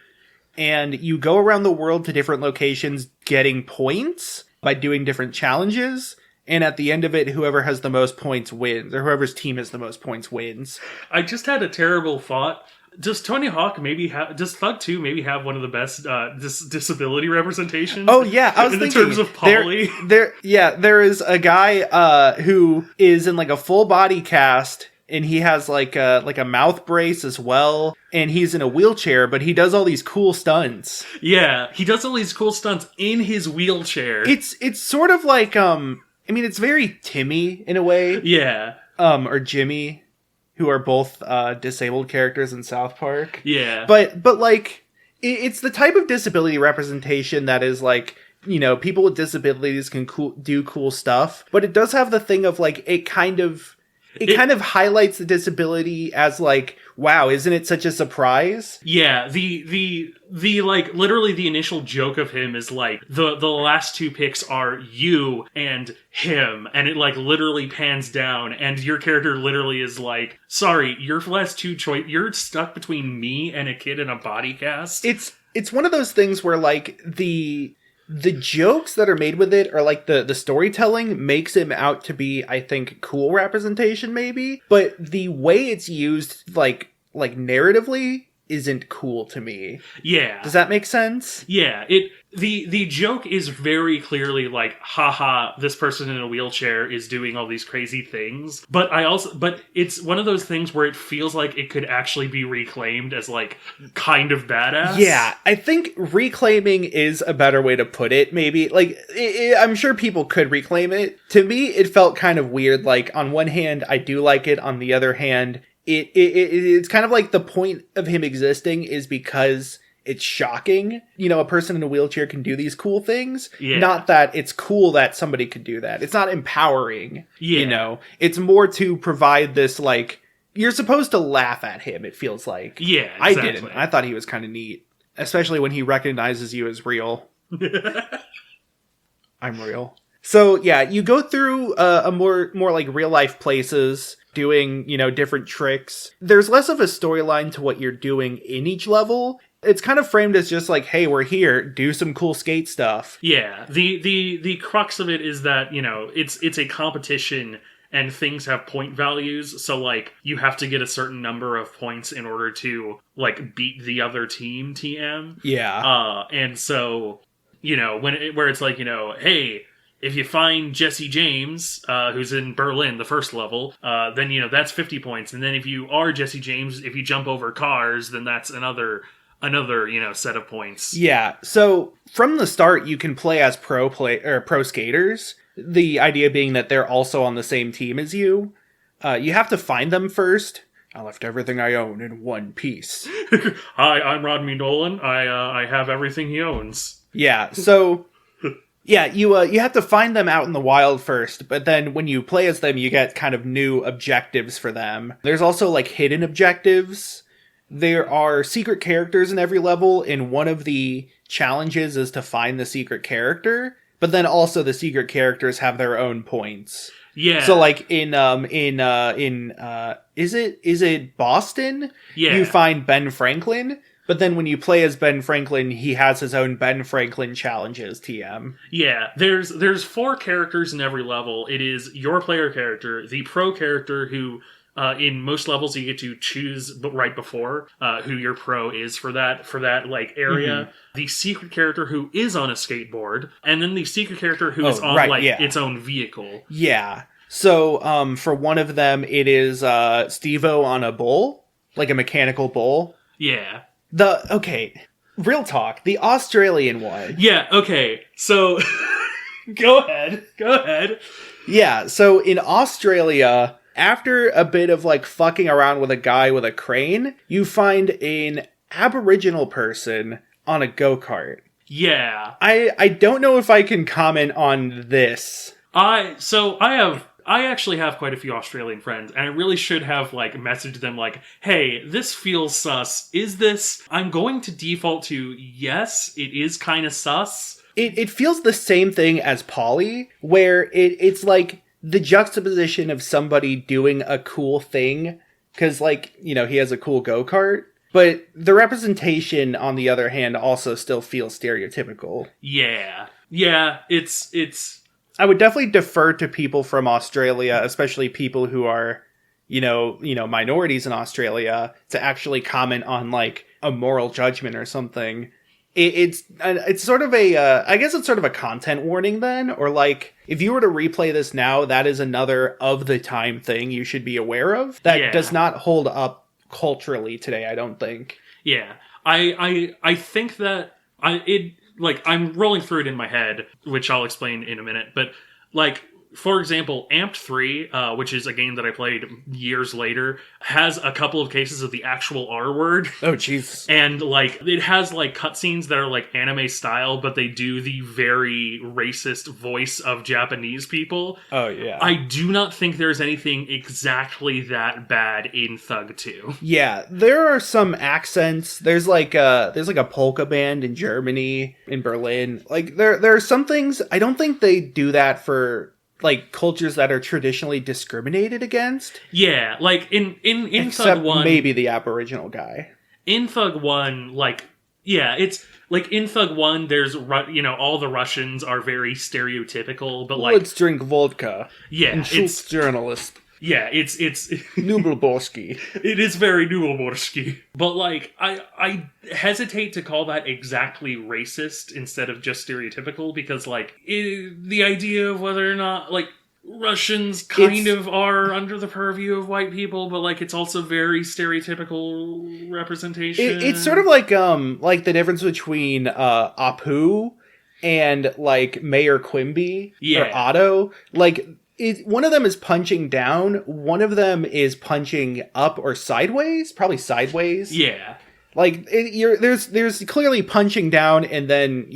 And you go around the world to different locations getting points by doing different challenges. And at the end of it, whoever has the most points wins, or whoever's team has the most points wins. I just had a terrible thought. Does Tony Hawk does Thug 2 maybe have one of the best disability representations? Oh yeah, I was thinking, in terms of poly. There is a guy who is in, like, a full body cast. And he has like a mouth brace as well, and he's in a wheelchair, but he does all these cool stunts. Yeah, he does all these cool stunts in his wheelchair. It's sort of like I mean, it's very Timmy in a way. Yeah. Or Jimmy, who are both disabled characters in South Park. Yeah. But like it's the type of disability representation that is like, you know, people with disabilities can do cool stuff, but it does have the thing of, like, it kind of highlights the disability as, like, wow, isn't it such a surprise? Yeah, the like, literally the initial joke of him is, like, the last 2 picks are you and him, and it, like, literally pans down, and your character literally is like, sorry, your last 2 choice, you're stuck between me and a kid in a body cast. It's one of those things where, like, the jokes that are made with it, or, like, the storytelling makes him out to be, I think, cool representation maybe, but the way it's used, like narratively, isn't cool to me. Yeah. Does that make sense? Yeah. the joke is very clearly like, haha, this person in a wheelchair is doing all these crazy things. But it's one of those things where it feels like it could actually be reclaimed as like kind of badass. Yeah, I think reclaiming is a better way to put it, maybe. Like, I'm sure people could reclaim it. To me, it felt kind of weird. Like, on one hand, I do like it. On the other hand, it's kind of like the point of him existing is because it's shocking. You know, a person in a wheelchair can do these cool things. Yeah. Not that it's cool that somebody could do that. It's not empowering. Yeah. You know, it's more to provide this, like, you're supposed to laugh at him, it feels like. Yeah, exactly. I didn't. I thought he was kind of neat. Especially when he recognizes you as real. I'm real. So, yeah, you go through a more like real life places, doing, you know, different tricks. There's less of a storyline to what you're doing in each level. It's kind of framed as just like, hey, we're here, do some cool skate stuff. Yeah, the crux of it is that, you know, it's a competition and things have point values, so like you have to get a certain number of points in order to like beat the other team TM. Yeah. And so, you know, where it's like, you know, hey, if you find Jesse James, who's in Berlin, the first level, then, you know, that's 50 points. And then if you are Jesse James, if you jump over cars, then that's another, you know, set of points. Yeah. So from the start, you can play as pro skaters. The idea being that they're also on the same team as you. You have to find them first. I left everything I own in one piece. Hi, I'm Rodney Dolan. I have everything he owns. Yeah. So yeah, you have to find them out in the wild first, but then when you play as them, you get kind of new objectives for them. There's also like hidden objectives. There are secret characters in every level, and one of the challenges is to find the secret character, but then also the secret characters have their own points. Yeah. So like is it Boston? Yeah. You find Ben Franklin, but then when you play as Ben Franklin, he has his own Ben Franklin challenges, TM. Yeah, there's 4 characters in every level. It is your player character, the pro character who, in most levels you get to choose right before who your pro is for that like area. Mm-hmm. The secret character who is on a skateboard, and then the secret character who is on its own vehicle. Yeah. So for one of them, it is Steve-O on a bull, like a mechanical bull. Yeah. Real talk, the Australian one. Yeah, okay, so go ahead. Yeah, so in Australia, after a bit of like fucking around with a guy with a crane, you find an Aboriginal person on a go-kart. Yeah. I don't know if I can comment on this. I actually have quite a few Australian friends, and I really should have, like, messaged them, like, hey, this feels sus. Is this... I'm going to default to, yes, it is kind of sus. It feels the same thing as Polly, where it's, like, the juxtaposition of somebody doing a cool thing, because, like, you know, he has a cool go-kart, but the representation, on the other hand, also still feels stereotypical. Yeah. Yeah, it's... I would definitely defer to people from Australia, especially people who are, you know, minorities in Australia, to actually comment on like a moral judgment or something. It's sort of I guess it's sort of a content warning then, or like if you were to replay this now, that is another of the time thing you should be aware of that does not hold up culturally today. I don't think. Yeah, I think that like, I'm rolling through it in my head, which I'll explain in a minute, but, like, for example, Amped 3, which is a game that I played years later, has a couple of cases of the actual R word. Oh, jeez. And, like, it has, like, cutscenes that are, like, anime style, but they do the very racist voice of Japanese people. Oh, yeah. I do not think there's anything exactly that bad in Thug 2. Yeah, there are some accents. There's like a polka band in Germany, in Berlin. Like, there are some things, I don't think they do that for... like cultures that are traditionally discriminated against. Yeah, like in Except Thug 1, maybe the Aboriginal guy. In Thug 1, like, yeah, it's like in Thug 1, there's, you know, all the Russians are very stereotypical, but like, let's drink vodka. Yeah, and shoot journalist. Yeah, it's Nubelborski. it is very Nubelborski. But like I hesitate to call that exactly racist instead of just stereotypical, because like the idea of whether or not like Russians kind of are under the purview of white people, but like it's also very stereotypical representation. It's sort of like the difference between Apu and like Mayor Quimby or Otto. Like one of them is punching down, one of them is punching up or sideways, probably sideways. Yeah. Like there's clearly punching down, and then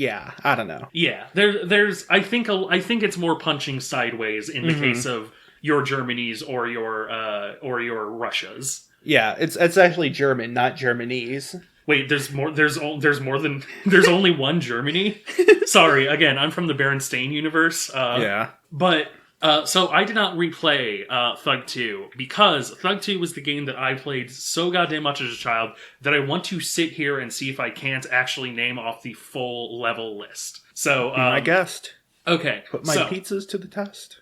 I don't know. Yeah, there's I think it's more punching sideways in the case of your Germanys or your Russias. Yeah, it's actually German, not Germanese. Wait, there's more than there's only one Germany. Sorry, again, I'm from the Berenstain universe. But so I did not replay Thug 2 because Thug 2 was the game that I played so goddamn much as a child that I want to sit here and see if I can't actually name off the full level list. So be my guest. Okay. Put my pizzas to the test.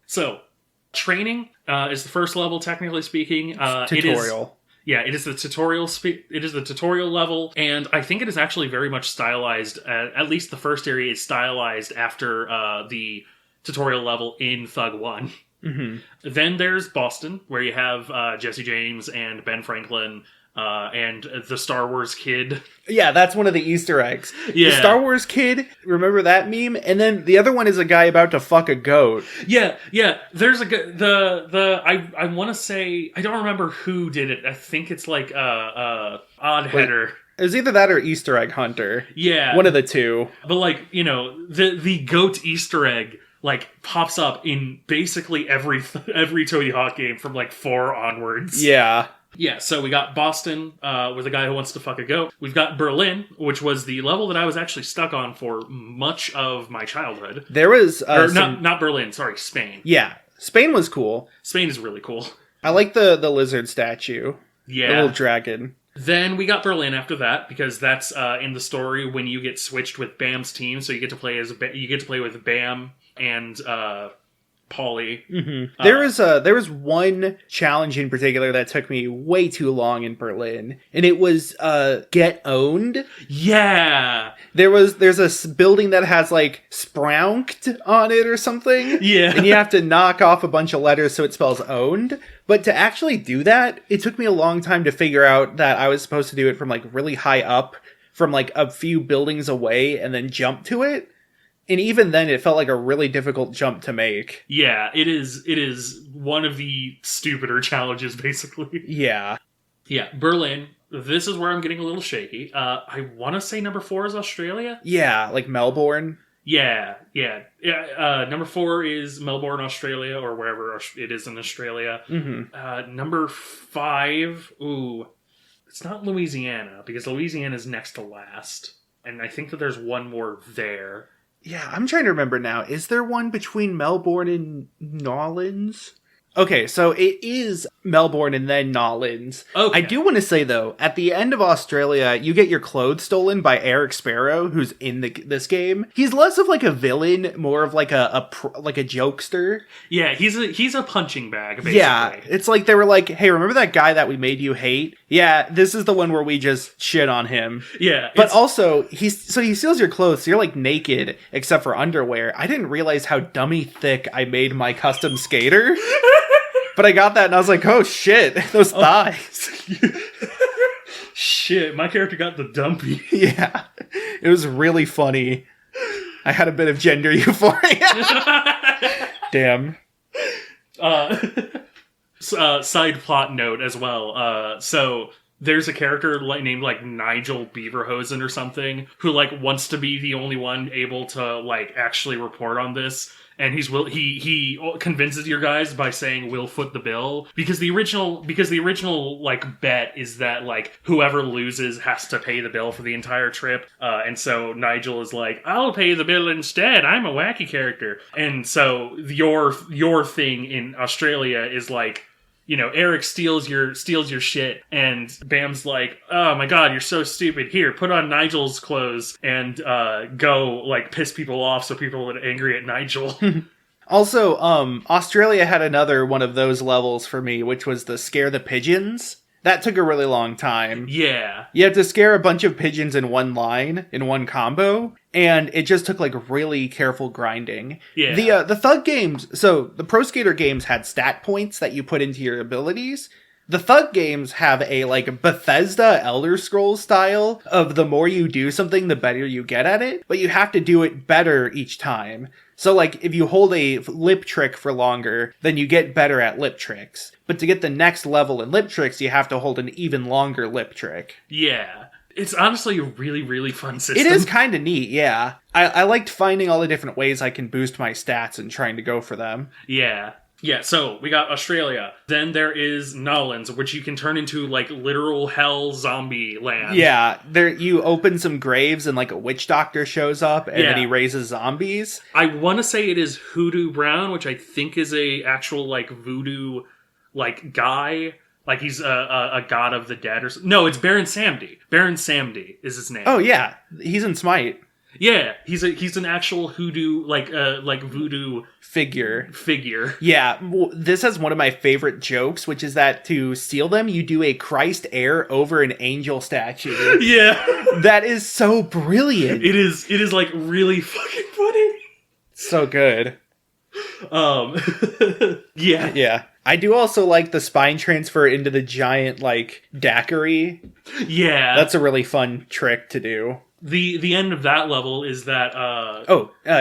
So, training is the first level, technically speaking. Tutorial. It is the tutorial. It is the tutorial level, and I think it is actually very much stylized. At least the first area is stylized after the tutorial level in Thug 1. Mm-hmm. Then there's Boston, where you have Jesse James and Ben Franklin and the Star Wars kid. Yeah, that's one of the Easter eggs. Yeah. The Star Wars kid, remember that meme? And then the other one is a guy about to fuck a goat. Yeah. There's I want to say, I don't remember who did it. I think it's like Odd Header. It was either that or Easter Egg Hunter. Yeah. One of the two. But like, the goat Easter egg like pops up in basically every Tony Hawk game from like 4 onwards. Yeah. Yeah, so we got Boston with a guy who wants to fuck a goat. We've got Berlin, which was the level that I was actually stuck on for much of my childhood. There was not Berlin, sorry, Spain. Yeah, Spain was cool. Spain is really cool. I like the lizard statue. Yeah, the little dragon. Then we got Berlin after that, because that's in the story when you get switched with Bam's team. So you get to play with Bam and Polly. Mm-hmm. There was one challenge in particular that took me way too long in Berlin, and it was get owned. Yeah, there's a building that has like Sprounked on it or something. Yeah, and you have to knock off a bunch of letters so it spells owned. But to actually do that, it took me a long time to figure out that I was supposed to do it from like really high up, from like a few buildings away, and then jump to it. And even then, it felt like a really difficult jump to make. Yeah, it is one of the stupider challenges, basically. Yeah. Yeah, Berlin. This is where I'm getting a little shaky. I want to say number 4 is Australia? Yeah, like Melbourne. Yeah. Number 4 is Melbourne, Australia, or wherever it is in Australia. Mm-hmm. Number 5, it's not Louisiana, because Louisiana is next to last. And I think that there's one more there. Yeah, I'm trying to remember now. Is there one between Melbourne and Nolans? Okay, so it is Melbourne and then Nolans. Okay. I do want to say, though, at the end of Australia, you get your clothes stolen by Eric Sparrow, who's in this game. He's less of like a villain, more of like a jokester. Yeah, he's a punching bag, basically. Yeah, it's like they were like, hey, remember that guy that we made you hate? Yeah, this is the one where we just shit on him. Yeah. But also, he steals your clothes, so you're like naked, except for underwear. I didn't realize how dummy thick I made my custom skater. But I got that and I was like, oh shit, those thighs. Shit, my character got the dumpy. Yeah, it was really funny. I had a bit of gender euphoria. Damn. Side plot note as well. So there's a character named like Nigel Beaverhosen or something who like wants to be the only one able to like actually report on this. And he convinces your guys by saying we'll foot the bill, because the original like bet is that like whoever loses has to pay the bill for the entire trip, and so Nigel is like, I'll pay the bill instead, I'm a wacky character. And so your thing in Australia is like, Eric steals your shit, and Bam's like, oh my god, you're so stupid. Here, put on Nigel's clothes and go like piss people off so people are angry at Nigel. Also, Australia had another one of those levels for me, which was the Scare the Pigeons. That took a really long time. Yeah. You had to scare a bunch of pigeons in one line, in one combo, and it just took like really careful grinding. Yeah. The Thug games, so the Pro Skater games had stat points that you put into your abilities. The Thug games have a like Bethesda Elder Scrolls style of the more you do something, the better you get at it, but you have to do it better each time. So like if you hold a lip trick for longer, then you get better at lip tricks. But to get the next level in lip tricks, you have to hold an even longer lip trick. Yeah. It's honestly a really, really fun system. It is kind of neat, yeah. I liked finding all the different ways I can boost my stats and trying to go for them. Yeah. Yeah, so we got Australia. Then there is Nolans, which you can turn into, like, literal hell zombie land. Yeah, there you open some graves and, like, a witch doctor shows up, and then he raises zombies. I want to say it is Hoodoo Brown, which I think is a actual, like, voodoo, like, guy. Like, he's a god of the dead or something. No, it's Baron Samedi. Baron Samedi is his name. Oh, yeah. He's in Smite. Yeah, he's an actual hoodoo, like voodoo figure. Yeah, well, this has one of my favorite jokes, which is that to steal them, you do a Christ air over an angel statue. Yeah. That is so brilliant. It is like really fucking funny. So good. Yeah. Yeah. I do also like the spine transfer into the giant, like, daiquiri. Yeah. That's a really fun trick to do. The end of that level is that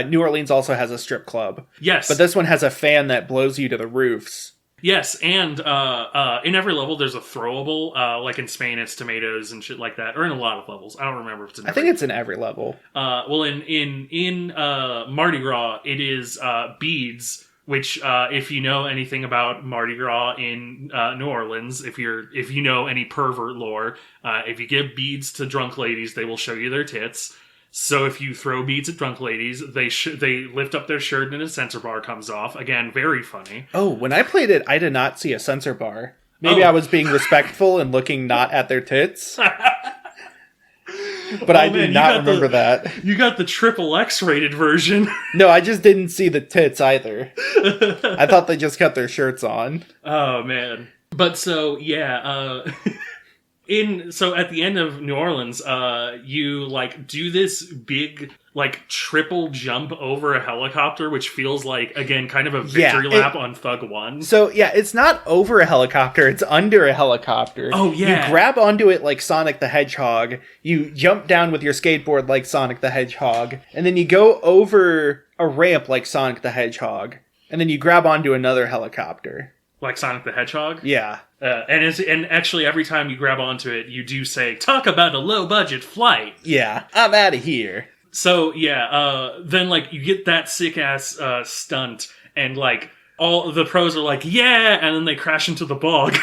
New Orleans also has a strip club. Yes. But this one has a fan that blows you to the roofs. Yes, and in every level there's a throwable, like in Spain it's tomatoes and shit like that, or in a lot of levels. I don't remember if it's in I think it's in every level. Well in Mardi Gras it is beads, which if you know anything about Mardi Gras in New Orleans, if you know any pervert lore, if you give beads to drunk ladies, they will show you their tits. So if you throw beads at drunk ladies, they lift up their shirt and a sensor bar comes off. Again, very funny. Oh, when I played it, I did not see a sensor bar. Maybe I was being respectful and looking not at their tits. But I do not remember that. You got the triple X rated version. No, I just didn't see the tits either. I thought they just kept their shirts on. Oh, man. But so, yeah, so at the end of New Orleans, you, like, do this big, like, triple jump over a helicopter, which feels like, again, kind of a victory lap on Thug 1. So, yeah, it's not over a helicopter, it's under a helicopter. Oh, yeah. You grab onto it like Sonic the Hedgehog, you jump down with your skateboard like Sonic the Hedgehog, and then you go over a ramp like Sonic the Hedgehog, and then you grab onto another helicopter. Like Sonic the Hedgehog? Yeah. And actually, every time you grab onto it, you do say, "Talk about a low-budget flight." Yeah, I'm out of here. So, yeah, then, like, you get that sick-ass stunt, and, like, all the pros are like, "Yeah!" And then they crash into the bog.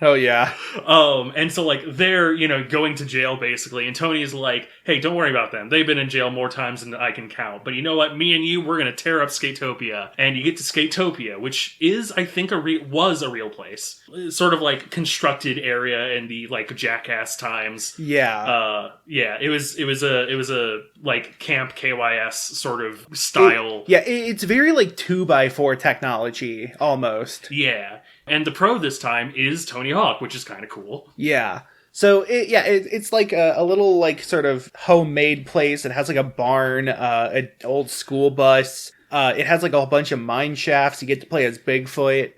Oh, yeah. And so, like, they're, going to jail, basically, and Tony's like, "Hey, don't worry about them. They've been in jail more times than I can count. But you know what? Me and you, we're gonna tear up Skatopia." And you get to Skatopia, which is, I think, was a real place. Sort of, like, constructed area in the, like, Jackass times. Yeah. Yeah, it was a, like, Camp KYS sort of style. It's very, like, 2x4 technology, almost. Yeah. And the pro this time is Tony Hawk, which is kind of cool. Yeah. So, it's like a little, like, sort of homemade place. It has, like, a barn, an old school bus. It has, like, a whole bunch of mine shafts. You get to play as Bigfoot.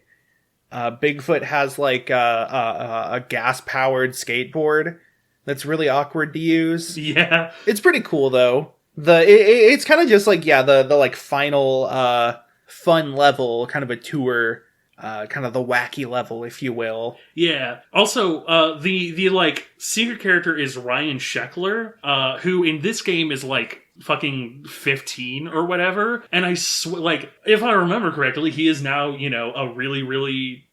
Bigfoot has, like, a gas-powered skateboard that's really awkward to use. Yeah. It's pretty cool, though. It's kind of just, like, the like, final fun level, kind of a tour. Kind of the wacky level, if you will. Yeah. Also, the like secret character is Ryan Sheckler, who in this game is like fucking 15 or whatever. And I like, if I remember correctly, he is now, a really, really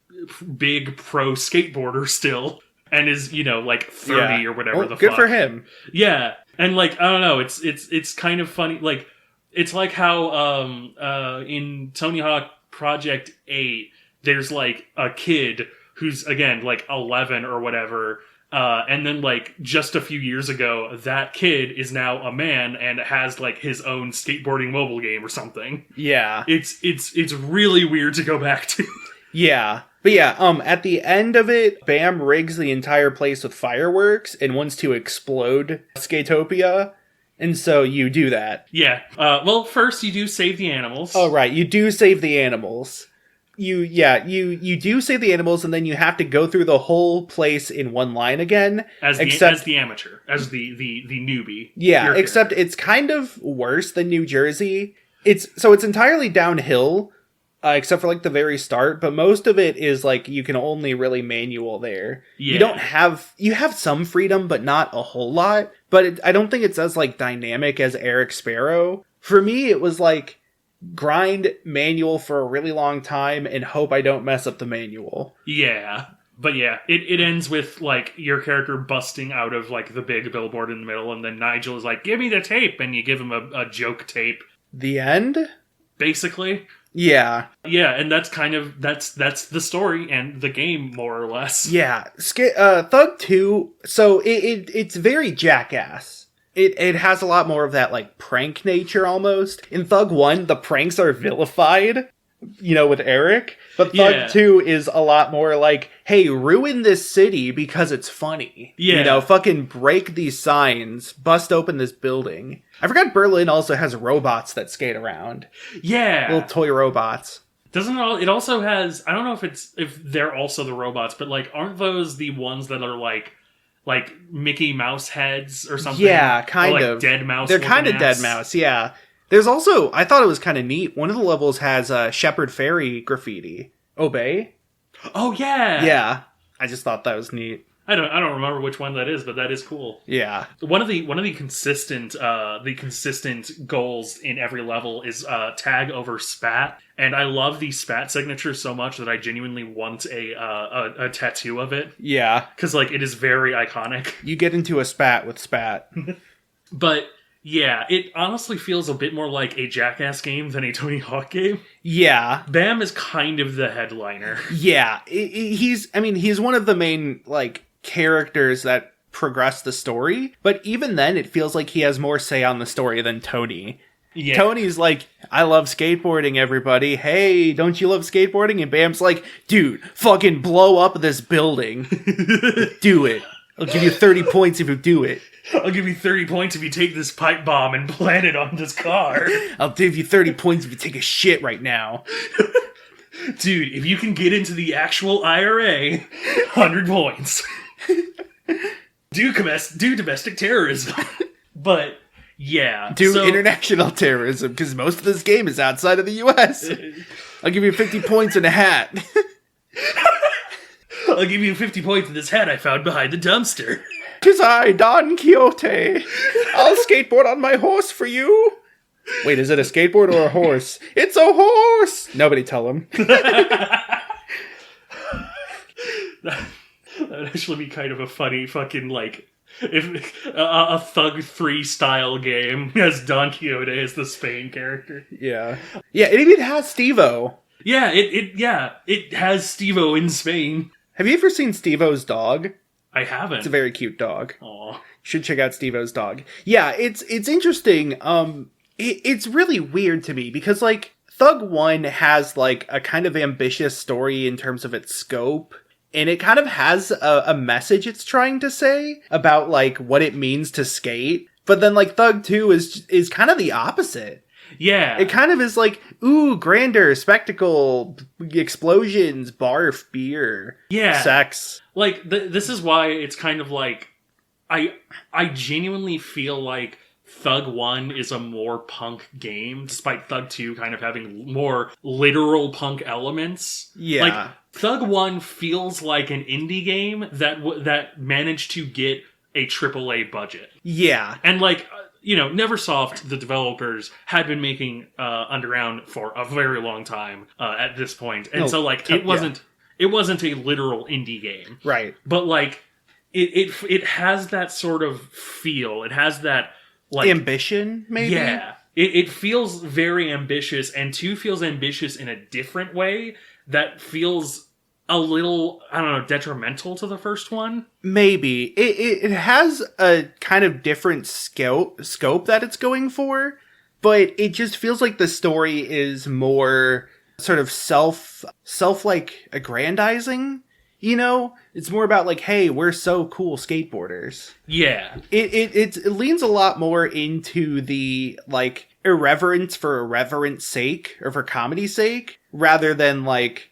big pro skateboarder still, and is, like 30 or whatever the fuck. Good for him. Yeah. And like, I don't know, it's kind of funny. Like, it's like how in Tony Hawk Project 8, there's, like, a kid who's again like 11 or whatever. And then like just a few years ago, that kid is now a man and has like his own skateboarding mobile game or something. Yeah. It's really weird to go back to. Yeah. But yeah, at the end of it, Bam rigs the entire place with fireworks and wants to explode Skatopia. And so you do that. Yeah. Well, first you do save the animals. Oh, right. You do save the animals. You do save the animals, and then you have to go through the whole place in one line again. As the amateur. As the newbie. Yeah, except it's kind of worse than New Jersey. It's entirely downhill, except for like the very start, but most of it is like you can only really manual there. Yeah. You have some freedom, but not a whole lot. But I don't think it's as like dynamic as Eric Sparrow. For me, it was like grind manual for a really long time and hope I don't mess up the manual. Yeah. But yeah, it ends with like your character busting out of like the big billboard in the middle, and then Nigel is like, give me the tape, and you give him a joke tape. The end? Basically. Yeah. Yeah, and that's kind of that's the story and the game, more or less. Yeah. Thug 2, so it's very Jackass. It has a lot more of that, like, prank nature, almost. In Thug 1, the pranks are vilified, with Eric. But Thug 2 is a lot more like, hey, ruin this city because it's funny. Yeah. Fucking break these signs, bust open this building. I forgot Berlin also has robots that skate around. Yeah. Little toy robots. It also has, I don't know if they're also the robots, but, like, aren't those the ones that are, like Mickey Mouse heads or something? Yeah, kind of. Dead Mouse. They're kind of Dead Mouse, yeah. There's also, I thought it was kind of neat, one of the levels has Shepherd Fairy graffiti. Obey? Oh, yeah! Yeah. I just thought that was neat. I don't remember which one that is, but that is cool. Yeah. One of the consistent goals in every level is tag over spat, and I love the spat signature so much that I genuinely want a tattoo of it. Yeah, because like it is very iconic. You get into a spat with spat, but yeah, it honestly feels a bit more like a Jackass game than a Tony Hawk game. Yeah, Bam is kind of the headliner. Yeah, he's one of the main like characters that progress the story, but even then it feels like he has more say on the story than Tony. Yeah. Tony's like, I love skateboarding, everybody. Hey, don't you love skateboarding? And Bam's like, dude, fucking blow up this building. Do it. I'll give you 30 points if you do it. I'll give you 30 points if you take this pipe bomb and plant it on this car. I'll give you 30 points if you take a shit right now. Dude, if you can get into the actual IRA, 100 points. Do domestic terrorism. But, yeah. Do international terrorism, because most of this game is outside of the U.S. I'll give you 50 points and a hat. I'll give you 50 points in this hat I found behind the dumpster. 'Tis I, Don Quixote. I'll skateboard on my horse for you. Wait, is it a skateboard or a horse? It's a horse! Nobody tell him. That would actually be kind of a funny fucking, like, if a Thug 3 style game has Don Quixote as the Spain character. Yeah. Yeah, it even has Steve-O. Yeah, it has Steve-O in Spain. Have you ever seen Steve-O's dog? I haven't. It's a very cute dog. Aw. You should check out Steve-O's dog. Yeah, it's interesting. It's really weird to me because, like, Thug 1 has, like, a kind of ambitious story in terms of its scope. And it kind of has a message it's trying to say about, like, what it means to skate. But then, like, Thug 2 is kind of the opposite. Yeah. It kind of is like, ooh, grandeur, spectacle, explosions, barf, beer, sex. Like, this is why it's kind of like, I genuinely feel like Thug 1 is a more punk game, despite Thug 2 kind of having more literal punk elements. Yeah. Like, Thug 1 feels like an indie game that managed to get a AAA budget. Yeah. And, like, Neversoft, the developers, had been making Underground for a very long time at this point. And so, like, it wasn't a literal indie game. Right. But, like, it has that sort of feel. It has that, like, ambition, maybe? Yeah. It feels very ambitious, and 2 feels ambitious in a different way that feels a little, I don't know, detrimental to the first one. Maybe. It has a kind of different scope that it's going for, but it just feels like the story is more sort of self like aggrandizing, you know? It's more about like, hey, we're so cool skateboarders. Yeah. It leans a lot more into the like irreverence for irreverence sake or for comedy's sake rather than like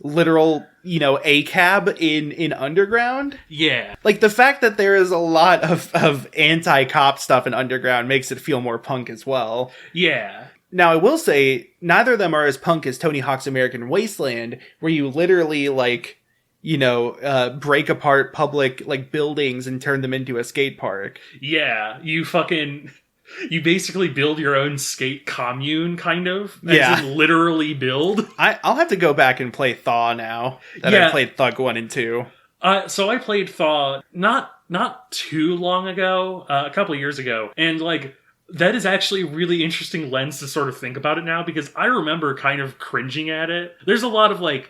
literal, you know, ACAB in Underground. Yeah. Like the fact that there is a lot of anti-cop stuff in Underground makes it feel more punk as well. Yeah. Now, I will say, neither of them are as punk as Tony Hawk's American Wasteland, where you literally, like, you know, break apart public, like, buildings and turn them into a skate park. Yeah. You basically build your own skate commune, kind of. Yeah. As in literally build. I'll have to go back and play Thaw now that I played Thug 1 and 2. So I played Thaw not too long ago, a couple of years ago, and, like, that is actually a really interesting lens to sort of think about it now, because I remember kind of cringing at it. There's a lot of, like,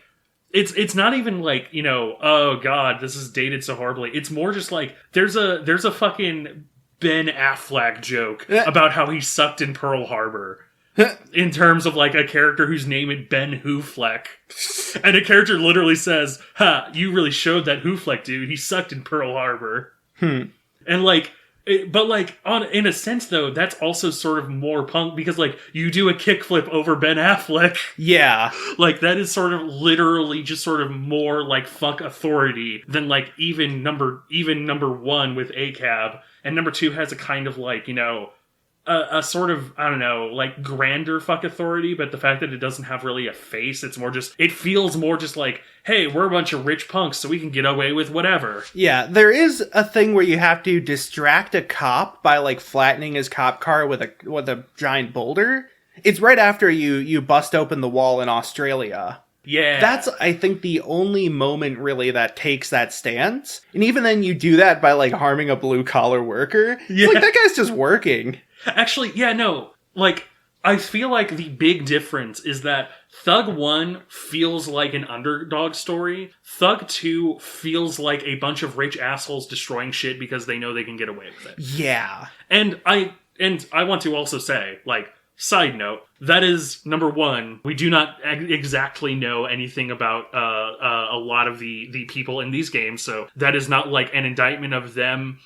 it's not even like, you know, oh god, this is dated so horribly. It's more just like, there's a fucking Ben Affleck joke about how he sucked in Pearl Harbor. In terms of, like, a character whose name is Ben Hoofleck. And a character literally says, ha, you really showed that Hoofleck dude. He sucked in Pearl Harbor. And, like, but, like, in a sense, though, that's also sort of more punk, because, like, you do a kickflip over Ben Affleck. Yeah. Like, that is sort of literally just sort of more, like, fuck authority than, like, even number one with ACAB. And number two has a kind of, like, you know, a sort of, I don't know, like, grander fuck authority, but the fact that it doesn't have really a face, it's more just, it feels more just like, hey, we're a bunch of rich punks, so we can get away with whatever. Yeah, there is a thing where you have to distract a cop by, like, flattening his cop car with a giant boulder. It's right after you bust open the wall in Australia. Yeah. That's, I think, the only moment, really, that takes that stance. And even then, you do that by, like, harming a blue-collar worker. Yeah. It's like, that guy's just working. Actually, yeah, no. Like, I feel like the big difference is that Thug 1 feels like an underdog story. Thug 2 feels like a bunch of rich assholes destroying shit because they know they can get away with it. Yeah. And I want to also say, like, side note, that is, number one, we do not exactly know anything about a lot of the people in these games, so that is not, like, an indictment of them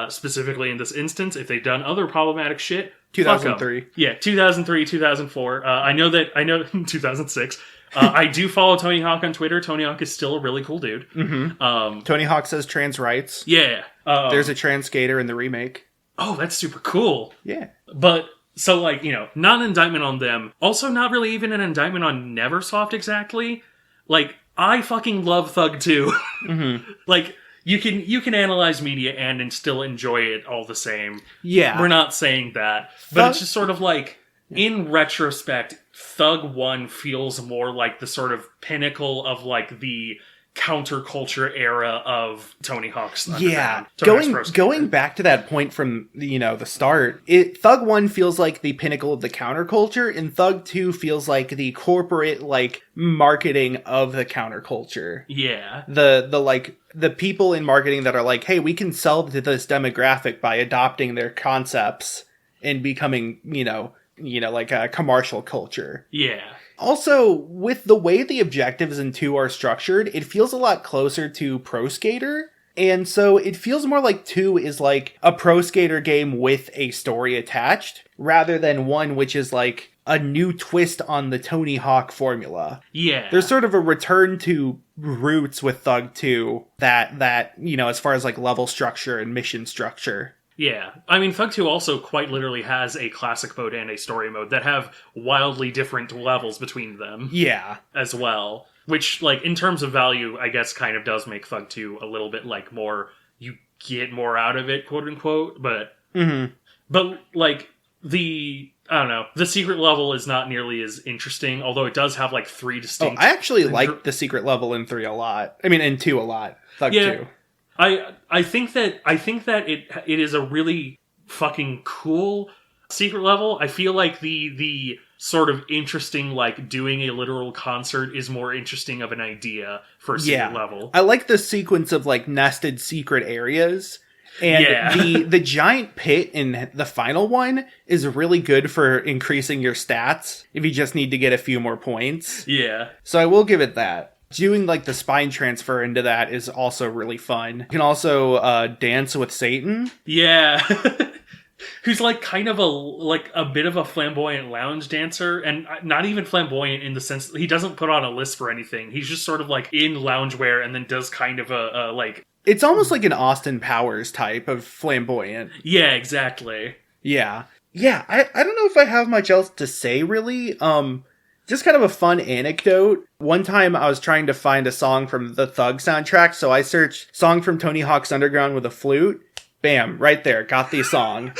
specifically in this instance. If they've done other problematic shit, 2003. Yeah, 2003, 2004. I know 2006. I do follow Tony Hawk on Twitter. Tony Hawk is still a really cool dude. Mm-hmm. Tony Hawk says trans rights. Yeah. There's a trans skater in the remake. Oh, that's super cool. Yeah. But, so, like, you know, not an indictment on them. Also, not really even an indictment on Neversoft exactly. Like, I fucking love Thug 2. Mm-hmm. Like, you can analyze media and still enjoy it all the same. Yeah. We're not saying that. But it's just sort of like, in retrospect, Thug 1 feels more like the sort of pinnacle of, like, the counterculture era of Tony Hawk's Underground. Yeah. Going back to that point from, you know, the start, Thug 1 feels like the pinnacle of the counterculture, and Thug 2 feels like the corporate, like, marketing of the counterculture. Yeah. The people in marketing that are like, hey, we can sell to this demographic by adopting their concepts and becoming, you know, like a commercial culture. Yeah. Also, with the way the objectives in 2 are structured, it feels a lot closer to Pro Skater. And so it feels more like 2 is like a Pro Skater game with a story attached, rather than 1 which is like a new twist on the Tony Hawk formula. Yeah. There's sort of a return to roots with Thug 2 that, you know, as far as like level structure and mission structure. Yeah. I mean, Thug 2 also quite literally has a classic mode and a story mode that have wildly different levels between them. Yeah. As well. Which, like, in terms of value, I guess kind of does make Thug 2 a little bit, like, more, you get more out of it, quote unquote, but... Mm-hmm. But, like, I don't know, the secret level is not nearly as interesting, although it does have, like, 3 distinct... I actually like the secret level in 3 a lot. I mean, in 2 a lot. Thug 2. I think that it is a really fucking cool secret level. I feel like the sort of interesting, like doing a literal concert is more interesting of an idea for a secret level. I like the sequence of like nested secret areas. And the giant pit in the final one is really good for increasing your stats if you just need to get a few more points. Yeah. So I will give it that. Doing like the spine transfer into that is also really fun. You can also dance with Satan. Yeah. Who's like kind of a bit of a flamboyant lounge dancer, and not even flamboyant in the sense that he doesn't put on a lisp or anything. He's just sort of like in loungewear and then does kind of a like... It's almost like an Austin Powers type of flamboyant. Yeah, exactly. Yeah. Yeah, I don't know if I have much else to say, really. Just kind of a fun anecdote. One time I was trying to find a song from the Thug soundtrack, so I searched song from Tony Hawk's Underground with a flute. Bam, right there, got the song.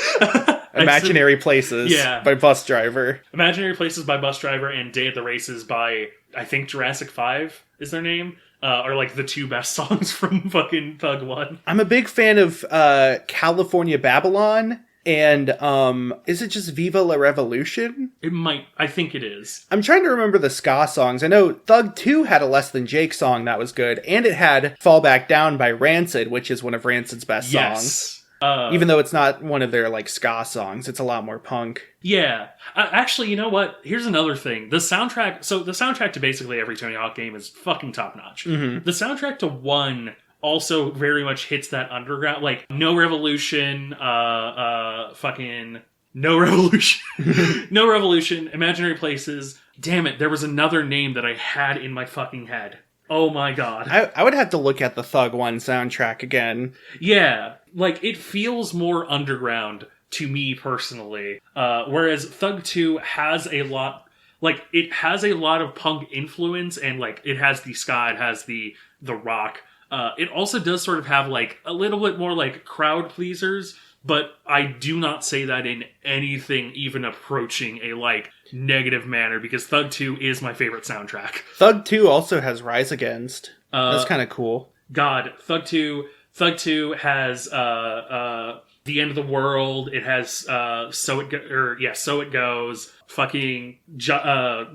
Imaginary Places by Bus Driver. Imaginary Places by Bus Driver and Day at the Races by, I think, Jurassic 5 is their name. Are like the two best songs from fucking Thug 1. I'm a big fan of California Babylon, and is it just Viva La Revolution? It might. I think it is. I'm trying to remember the ska songs. I know Thug 2 had a Less Than Jake song that was good, and it had Fall Back Down by Rancid, which is one of Rancid's best songs. Even though it's not one of their like ska songs, it's a lot more punk. Yeah. Actually, you know what? Here's another thing. The soundtrack... So the soundtrack to basically every Tony Hawk game is fucking top-notch. Mm-hmm. The soundtrack to 1 also very much hits that underground... Like, No Revolution, fucking... No Revolution. No Revolution, Imaginary Places. Damn it, there was another name that I had in my fucking head. Oh my god. I would have to look at the Thug 1 soundtrack again. Yeah. Like, it feels more underground to me personally. Whereas Thug 2 has a lot... Like, it has a lot of punk influence, and, like, it has the ska, it has the rock. It also does sort of have, like, a little bit more, like, crowd pleasers, but I do not say that in anything even approaching a, like, negative manner, because Thug 2 is my favorite soundtrack. Thug 2 also has Rise Against. That's kind of cool. God, Thug 2 has The End of the World. It has So It Goes. Fucking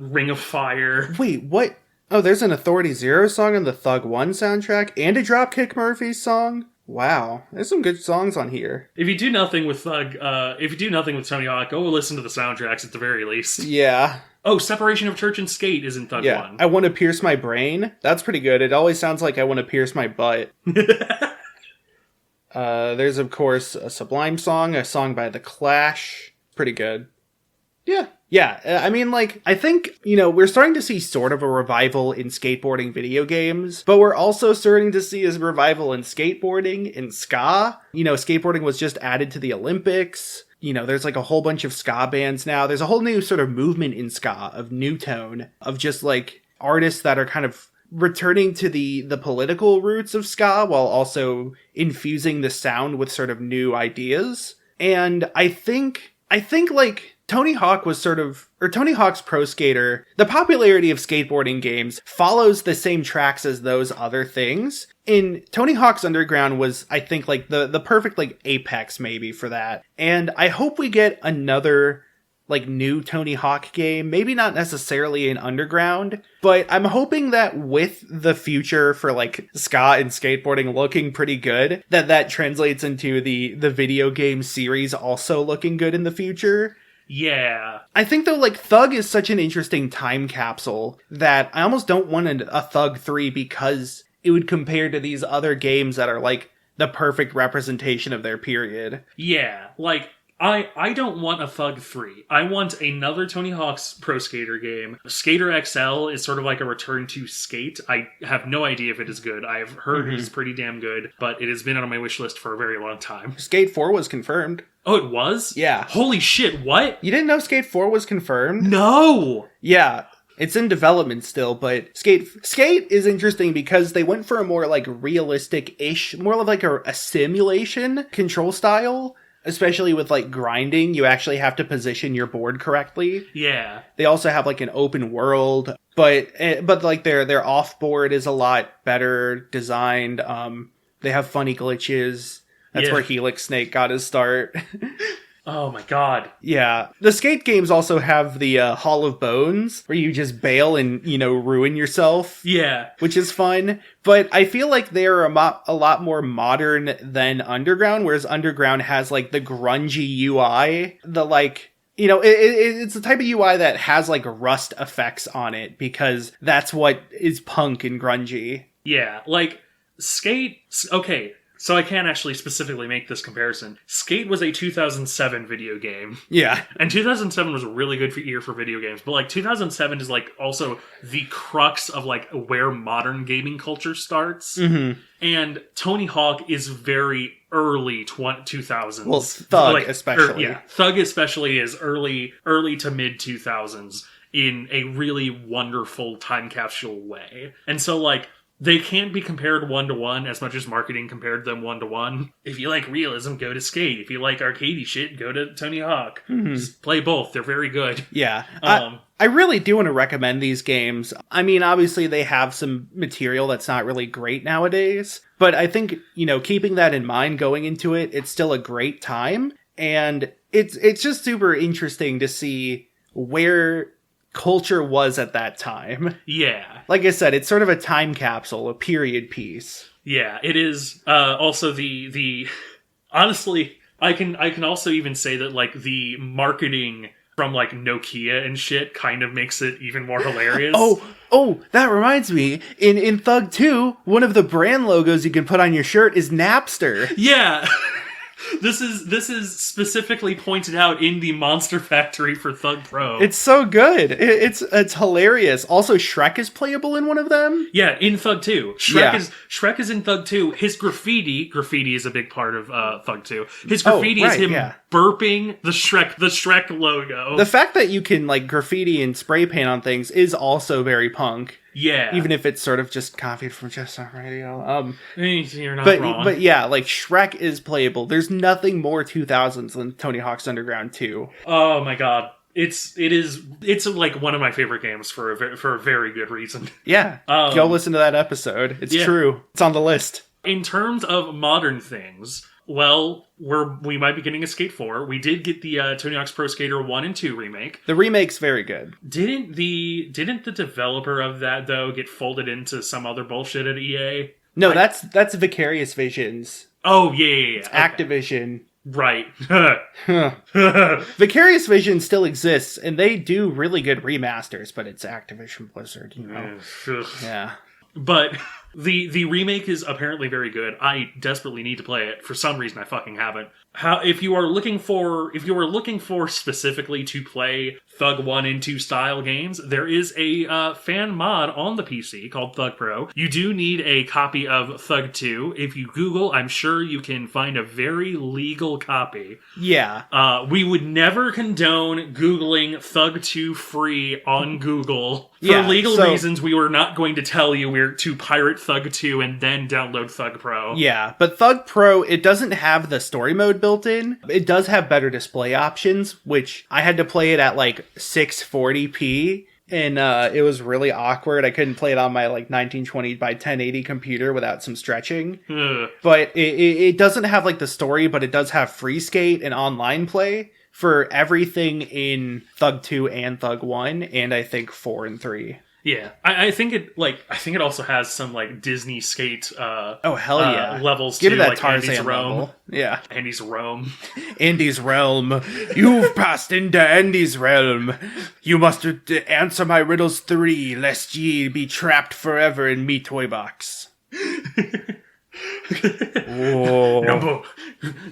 Ring of Fire. Wait, what? Oh, there's an Authority Zero song on the Thug 1 soundtrack and a Dropkick Murphys song? Wow, there's some good songs on here. If you do nothing with Tony Hawk, go listen to the soundtracks at the very least. Yeah. Oh, Separation of Church and Skate is in Thug 1. I Want to Pierce My Brain. That's pretty good. It always sounds like I want to pierce my butt. There's, of course, a Sublime song, a song by The Clash. Pretty good. Yeah. Yeah, I mean, like, I think, we're starting to see sort of a revival in skateboarding video games, but we're also starting to see a revival in skateboarding, in ska. Skateboarding was just added to the Olympics. There's like a whole bunch of ska bands now. There's a whole new sort of movement in ska, of new tone, of just like artists that are kind of returning to the political roots of ska while also infusing the sound with sort of new ideas. And I think like Tony Hawk was Tony Hawk's Pro Skater, the popularity of skateboarding games follows the same tracks as those other things. In Tony Hawk's Underground was, I think, like the perfect like apex maybe for that. And I hope we get another like new Tony Hawk game, maybe not necessarily in Underground, but I'm hoping that with the future for like ska and skateboarding looking pretty good, that translates into the video game series also looking good in the future. Yeah. I think though, like, Thug is such an interesting time capsule that I almost don't want a Thug 3 because it would compare to these other games that are like the perfect representation of their period. Yeah, like, I don't want a Thug 3. I want another Tony Hawk's Pro Skater game. Skater XL is sort of like a return to Skate. I have no idea if it is good. I've heard it is pretty damn good, but it has been on my wish list for a very long time. Skate 4 was confirmed. Oh, it was? Yeah. Holy shit, what? You didn't know Skate 4 was confirmed? No! Yeah. It's in development still, but Skate is interesting because they went for a more like realistic-ish, more of like a simulation control style. Especially with like grinding, you actually have to position your board correctly. Yeah. They also have like an open world, but like their off board is a lot better designed. They have funny glitches. That's where Helix Snake got his start. Oh my god. Yeah. The skate games also have the Hall of Bones, where you just bail and, ruin yourself. Yeah. Which is fun. But I feel like they're a lot more modern than Underground, whereas Underground has, like, the grungy UI. The, like... it's the type of UI that has, like, rust effects on it, because that's what is punk and grungy. Yeah, like, Skate... Okay, so I can't actually specifically make this comparison. Skate was a 2007 video game. Yeah. And 2007 was a really good year for video games, but, like, 2007 is, like, also the crux of, like, where modern gaming culture starts. Mm-hmm. And Tony Hawk is very early 2000s. Well, Thug especially. Thug especially is early to mid 2000s in a really wonderful time capsule way. And so, like, they can't be compared one-to-one as much as marketing compared them one-to-one. If you like realism, go to Skate. If you like arcadey shit, go to Tony Hawk. Mm-hmm. Just play both. They're very good. Yeah. I really do want to recommend these games. I mean, obviously they have some material that's not really great nowadays, but I think, keeping that in mind going into it, it's still a great time. And it's just super interesting to see where culture was at that time. Yeah. Like I said, it's sort of a time capsule, a period piece. Yeah, it is. Also, the honestly, I can also even say that, like, the marketing from, like, Nokia and shit kind of makes it even more hilarious. Oh, that reminds me. In Thug 2, one of the brand logos you can put on your shirt is Napster. Yeah. This is specifically pointed out in the Monster Factory for Thug Pro. It's so good. It's hilarious. Also, Shrek is playable in one of them. Yeah, in Thug 2. Shrek is in Thug 2. His graffiti is a big part of Thug 2. His graffiti is him burping the Shrek logo. The fact that you can, like, graffiti and spray paint on things is also very punk. Yeah. Even if it's sort of just copied from Just on Radio. You're not wrong. But yeah, like, Shrek is playable. There's nothing more 2000s than Tony Hawk's Underground 2. Oh my god. It's like one of my favorite games for a very good reason. Yeah. Go listen to that episode. It's true. It's on the list. In terms of modern things, well, we might be getting a Skate 4. We did get the Tony Hawk's Pro Skater 1 and 2 remake. The remake's very good. Didn't the developer of that, though, get folded into some other bullshit at EA? No, that's Vicarious Visions. Oh, yeah. Okay. Activision. Right. Vicarious Vision still exists, and they do really good remasters, but it's Activision Blizzard, Yeah. But the remake is apparently very good. I desperately need to play it. For some reason, I fucking haven't. If you are looking for specifically to play Thug 1 and 2 style games, there is a fan mod on the PC called Thug Pro. You do need a copy of Thug 2. If you Google, I'm sure you can find a very legal copy. Yeah. We would never condone Googling Thug 2 free on Google. For legal reasons, we were not going to tell you we're to pirate Thug 2 and then download Thug Pro. Yeah, but Thug Pro, it doesn't have the story mode built in. It does have better display options, which I had to play it at like 640p, and it was really awkward. I couldn't play it on my like 1920 by 1080 computer without some stretching. But it doesn't have like the story, but it does have free skate and online play for everything in Thug 2 and Thug 1, and I think 4 and 3. Yeah, I think it also has some like Disney skate oh hell yeah levels give too, it that like Tarzan Andy's Realm. level. Yeah, Andy's Realm. Andy's Realm. You've passed into Andy's Realm. You must answer my riddles 3, lest ye be trapped forever in me toy box.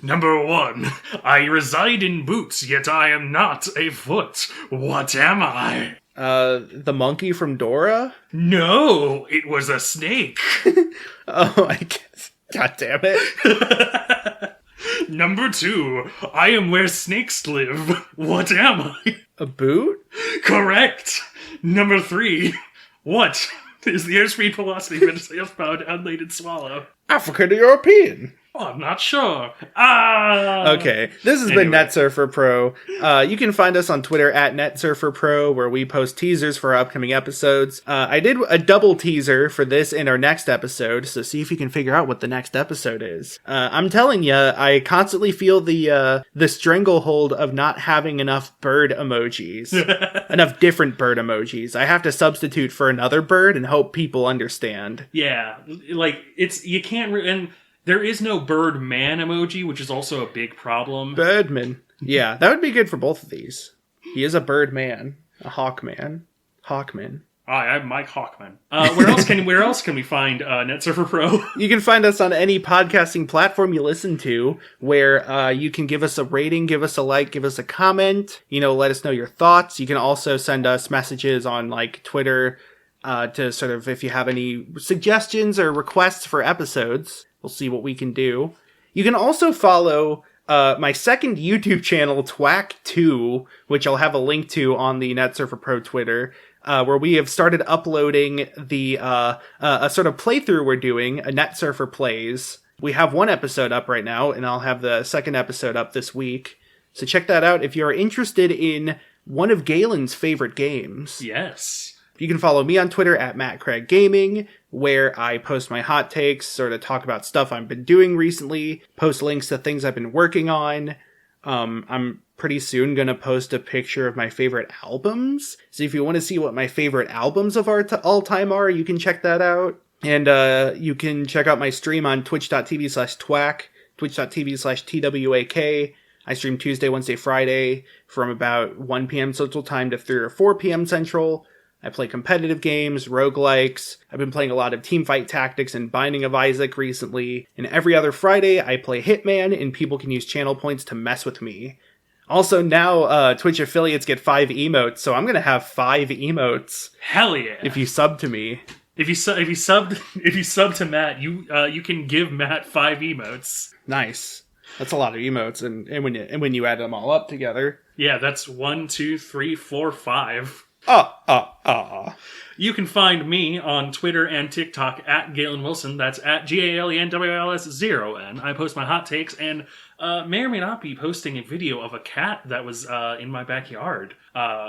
Number 1. I reside in boots, yet I am not a foot. What am I? The monkey from Dora? No, it was a snake. Oh, I guess. God damn it. Number 2. I am where snakes live. What am I? A boot? Correct. Number 3. What is the airspeed velocity of a self-bound unladen swallow? African European. Oh, I'm not sure. Ah! Okay, this has been NetSurfer Pro. You can find us on Twitter at NetSurfer Pro, where we post teasers for our upcoming episodes. I did a double teaser for this and our next episode, so see if you can figure out what the next episode is. I'm telling you, I constantly feel the stranglehold of not having enough bird emojis. Enough different bird emojis. I have to substitute for another bird and hope people understand. Yeah, like, you can't, and there is no Birdman emoji, which is also a big problem. Birdman. Yeah, that would be good for both of these. He is a Birdman, a Hawkman. Hawkman. Hi, I'm Mike Hawkman. Where else can we find NetSurfer Pro? You can find us on any podcasting platform you listen to, where you can give us a rating, give us a like, give us a comment. Let us know your thoughts. You can also send us messages on Twitter to sort of, if you have any suggestions or requests for episodes. We'll see what we can do. You can also follow my second YouTube channel, Twack2, which I'll have a link to on the NetSurfer Pro Twitter, where we have started uploading the a sort of playthrough we're doing, a NetSurfer Plays. We have one episode up right now, and I'll have the second episode up this week. So check that out if you're interested in one of Galen's favorite games. Yes. You can follow me on Twitter at MattCraigGaming, where I post my hot takes, sort of talk about stuff I've been doing recently, post links to things I've been working on. I'm pretty soon going to post a picture of my favorite albums. So if you want to see what my favorite albums of all time are, you can check that out. And you can check out my stream on twitch.tv/twack, twitch.tv/twak. I stream Tuesday, Wednesday, Friday from about 1 p.m. Central Time to 3 or 4 p.m. Central. I play competitive games, roguelikes. I've been playing a lot of Teamfight Tactics and Binding of Isaac recently. And every other Friday, I play Hitman, and people can use channel points to mess with me. Also, now Twitch affiliates get 5 emotes, so I'm going to have 5 emotes. Hell yeah! If you sub to me. If you sub to Matt, you can give Matt 5 emotes. Nice. That's a lot of emotes, and when you add them all up together. Yeah, that's 1, 2, 3, 4, 5. You can find me on Twitter and TikTok at Galen Wilson. That's at GalenWils0N. I post my hot takes and may or may not be posting a video of a cat that was in my backyard,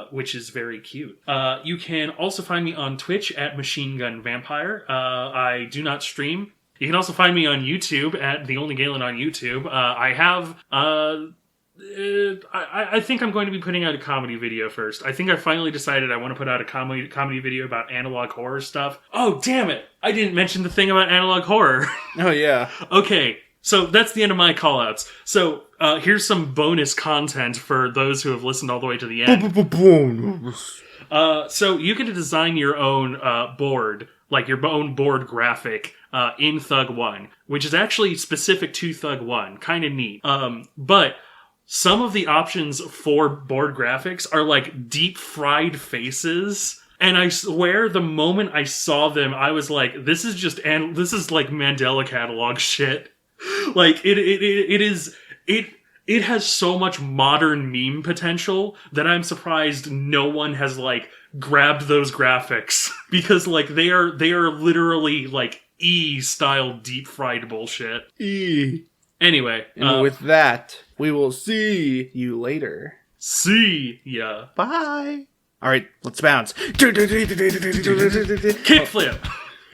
which is very cute. You can also find me on Twitch at Machine Gun Vampire. I do not stream. You can also find me on YouTube at The Only Galen on YouTube. I have... I think I'm going to be putting out a comedy video first. I think I finally decided I want to put out a comedy video about analog horror stuff. Oh, damn it! I didn't mention the thing about analog horror. Oh, yeah. Okay, so that's the end of my callouts. So here's some bonus content for those who have listened all the way to the end. So you get to design your own board, like your own board graphic, in Thug 1, which is actually specific to Thug 1. Kind of neat. But some of the options for board graphics are like deep fried faces. And I swear the moment I saw them, I was like, this is like Mandela catalog shit. Like it has so much modern meme potential that I'm surprised no one has like grabbed those graphics because like they are literally like E-style deep fried bullshit. Anyway. And with that, we will see you later. See ya. Bye. All right, let's bounce. Kickflip.